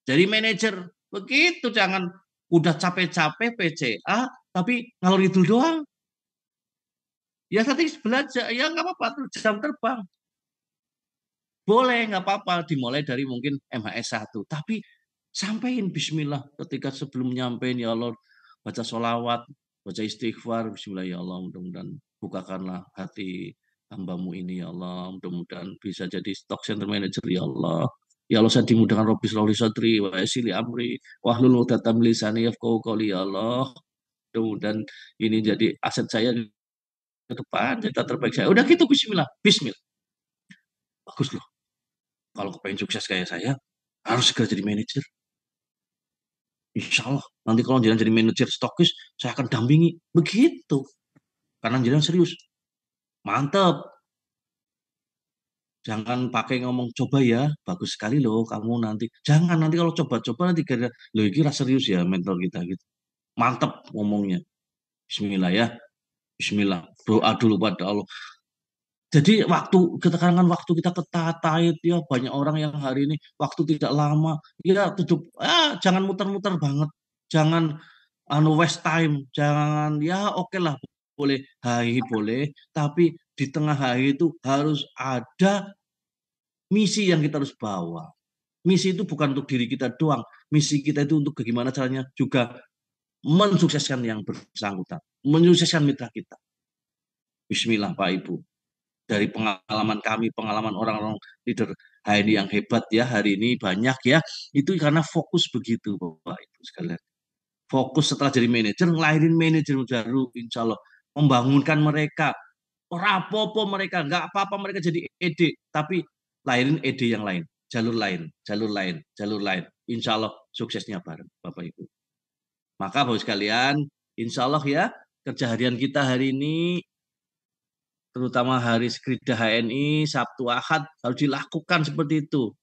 jadi manajer. Begitu, jangan udah capek-capek PCA tapi ngalor itu doang. Ya nanti belajar, ya nggak apa-apa tuh jam terbang. Boleh, nggak apa-apa dimulai dari mungkin MHS 1. Tapi sampaikan Bismillah ketika sebelum nyampein, ya Allah, baca sholawat, baca istighfar, Bismillah ya Allah, mudah-mudahan bukakanlah hati hambamu ini ya Allah, mudah-mudahan bisa jadi stock center manager ya Allah. Ya Allah, saya dimudahkan Robbi Sholli Sadri wa yassir li amri wahlul 'uqdatam min lisani yafqahu qawli ya Allah. Mudah-mudahan ini jadi aset saya ke depan, cerita terbaik saya. Udah gitu, bismillah, bismillah. Bagus loh. Kalau kepengen sukses kayak saya, harus segera jadi manajer. Insya Allah, nanti kalau jalan jadi manajer stokis, saya akan dampingi. Begitu. Karena jalan serius. Mantap. Jangan pakai ngomong coba ya, bagus sekali loh kamu nanti. Jangan nanti kalau coba-coba nanti kira lo kira serius ya mentor kita gitu. Mantap ngomongnya. Bismillah ya. Bismillah. Doa dulu pada Allah. Jadi waktu kita kan waktu kita ketatait ya banyak orang yang hari ini waktu tidak lama ya tutup jangan muter-muter banget, jangan waste time, jangan ya oke lah boleh hai boleh, tapi di tengah hai itu harus ada misi yang kita harus bawa. Misi itu bukan untuk diri kita doang, misi kita itu untuk bagaimana caranya juga mensukseskan yang bersangkutan, mensukseskan mitra kita. Bismillah Pak Ibu. Dari pengalaman kami, pengalaman orang-orang leader HNI yang hebat ya hari ini banyak ya, itu karena fokus begitu Bapak Ibu sekalian. Fokus setelah jadi manajer, ngelahirin manajer baru, insya Allah membangunkan mereka. Orang apa-apa mereka, nggak apa-apa mereka jadi ED, tapi lahirin ED yang lain, jalur lain, jalur lain, jalur lain. Insya Allah suksesnya bareng Bapak Ibu. Maka Bapak sekalian, insya Allah ya kerja harian kita hari ini terutama hari Sekrida HNI, Sabtu Ahad harus dilakukan seperti itu.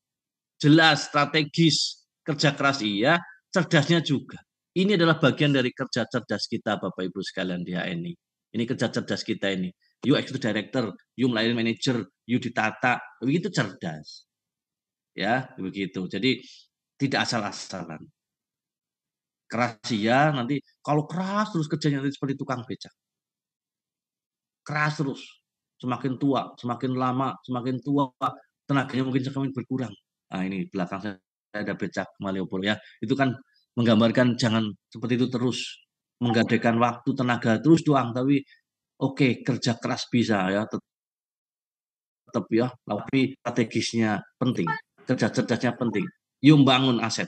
Jelas, strategis, kerja keras iya, cerdasnya juga. Ini adalah bagian dari kerja cerdas kita Bapak Ibu sekalian di HNI. Ini kerja cerdas kita ini. You executive director, you melayani manager, you ditata, begitu cerdas. Ya, begitu. Jadi tidak asal-asalan. Keras iya, nanti kalau keras terus kerjanya nanti seperti tukang becak. Keras terus. Semakin tua, semakin lama, semakin tua, tenaganya mungkin semakin berkurang. Nah ini belakang saya ada becak Malioboro ya. Itu kan menggambarkan jangan seperti itu terus. Menggadaikan waktu, tenaga terus doang. Tapi oke, kerja keras bisa ya. Tetap ya. Tapi strategisnya penting. Kerja cerdasnya penting. Yuk bangun aset.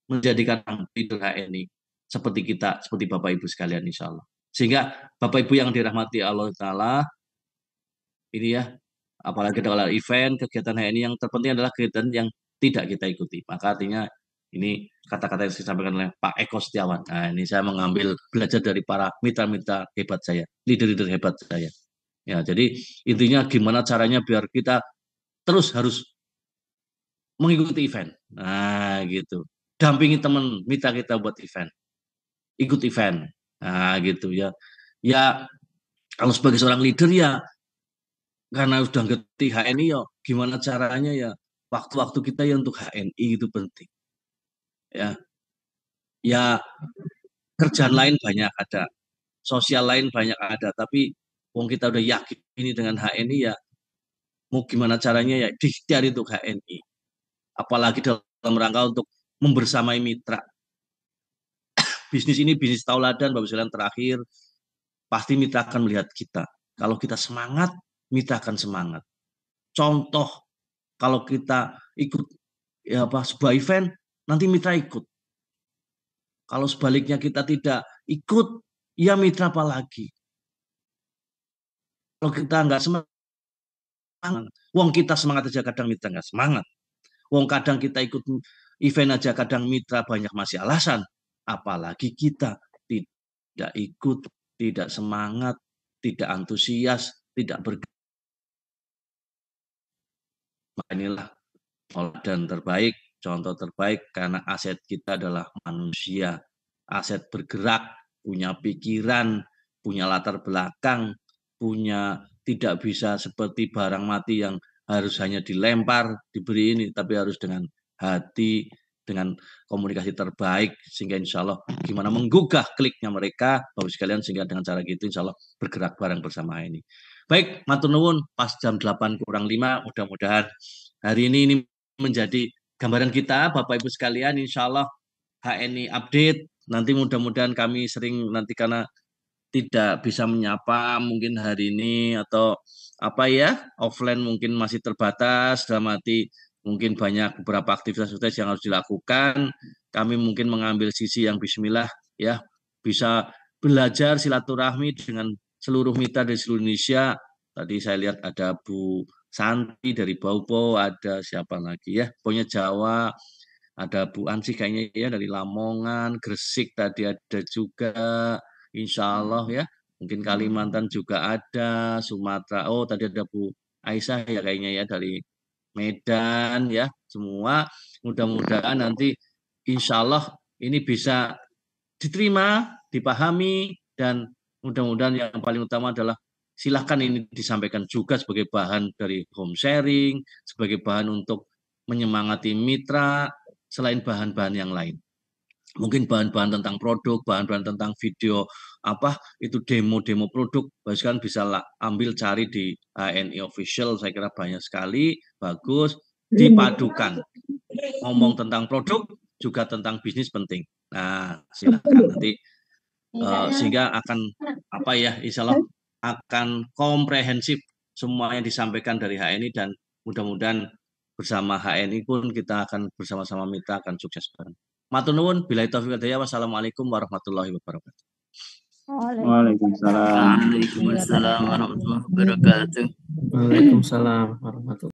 Menjadikan leader HNI. Seperti kita, seperti Bapak Ibu sekalian insya Allah. Sehingga Bapak Ibu yang dirahmati Allah Ta'ala, ini ya, apalagi kalau event, kegiatan HNI yang terpenting adalah kegiatan yang tidak kita ikuti. Maka artinya ini kata-kata yang disampaikan oleh Pak Eko Setiawan. Nah, ini saya mengambil belajar dari para mitra-mitra hebat saya, leader-leader hebat saya. Ya, jadi intinya gimana caranya biar kita terus harus mengikuti event. Nah, gitu. Dampingi teman mitra kita buat event. Ikut event. Nah, gitu ya. Ya, kalau sebagai seorang leader ya karena sudah ngerti HNI ya gimana caranya ya waktu-waktu kita ya untuk HNI itu penting ya ya kerjaan lain banyak ada sosial lain banyak ada tapi wong kita udah yakin ini dengan HNI ya mau gimana caranya ya diikhtiar untuk HNI apalagi dalam rangka untuk membersamai mitra bisnis ini bisnis tauladan Bapak Sekalian terakhir pasti mitra akan melihat kita kalau kita semangat mitra akan semangat contoh kalau kita ikut ya apa sebuah event nanti mitra ikut. Kalau sebaliknya kita tidak ikut, ya mitra apa lagi? Kalau kita nggak semangat, wong kita semangat aja kadang mitra nggak semangat. Wong kadang kita ikut event aja kadang mitra banyak masih alasan. Apalagi kita tidak ikut, tidak semangat, tidak antusias, tidak bergerak. Inilah dan terbaik, contoh terbaik karena aset kita adalah manusia. Aset bergerak, punya pikiran, punya latar belakang, punya tidak bisa seperti barang mati yang harus hanya dilempar, diberi ini, tapi harus dengan hati, dengan komunikasi terbaik, sehingga insya Allah gimana menggugah kliknya mereka, Bapak sekalian, sehingga dengan cara gitu insya Allah bergerak bareng bersama ini. Baik, matur nuwun, pas jam 8 kurang 5, mudah-mudahan hari ini menjadi gambaran kita, Bapak Ibu sekalian, insya Allah HNI update, nanti mudah-mudahan kami sering nanti karena tidak bisa menyapa mungkin hari ini atau apa ya, offline mungkin masih terbatas dalam arti mungkin banyak beberapa aktivitas yang harus dilakukan. Kami mungkin mengambil sisi yang bismillah ya, bisa belajar silaturahmi dengan seluruh mitra dari seluruh Indonesia. Tadi saya lihat ada Bu Santi dari Baupo, ada siapa lagi ya, pokoknya Jawa, ada Bu Ansi kayaknya ya dari Lamongan, Gresik tadi ada juga, Insya Allah ya. Mungkin Kalimantan juga ada, Sumatera. Oh tadi ada Bu Aisyah ya kayaknya ya dari Medan ya. Semua mudah-mudahan nanti Insya Allah ini bisa diterima, dipahami, dan mudah-mudahan yang paling utama adalah silahkan ini disampaikan juga sebagai bahan dari home sharing, sebagai bahan untuk menyemangati mitra, selain bahan-bahan yang lain. Mungkin bahan-bahan tentang produk, bahan-bahan tentang video, apa itu demo-demo produk, bahkan bisa ambil cari di HNI Official, saya kira banyak sekali, bagus, dipadukan. Ngomong tentang produk, juga tentang bisnis penting. Nah, silakan nanti sehingga akan apa ya, insya Allah akan komprehensif semua yang disampaikan dari HNI dan mudah-mudahan bersama HNI pun kita akan bersama-sama mitra akan sukses bareng. Matur nuwun, billahi taufiq wal hidayah. Wassalamualaikum warahmatullahi wabarakatuh. Waalaikumsalam. Waalaikumsalam warahmatullahi wabarakatuh. Waalaikumsalam warahmatullahi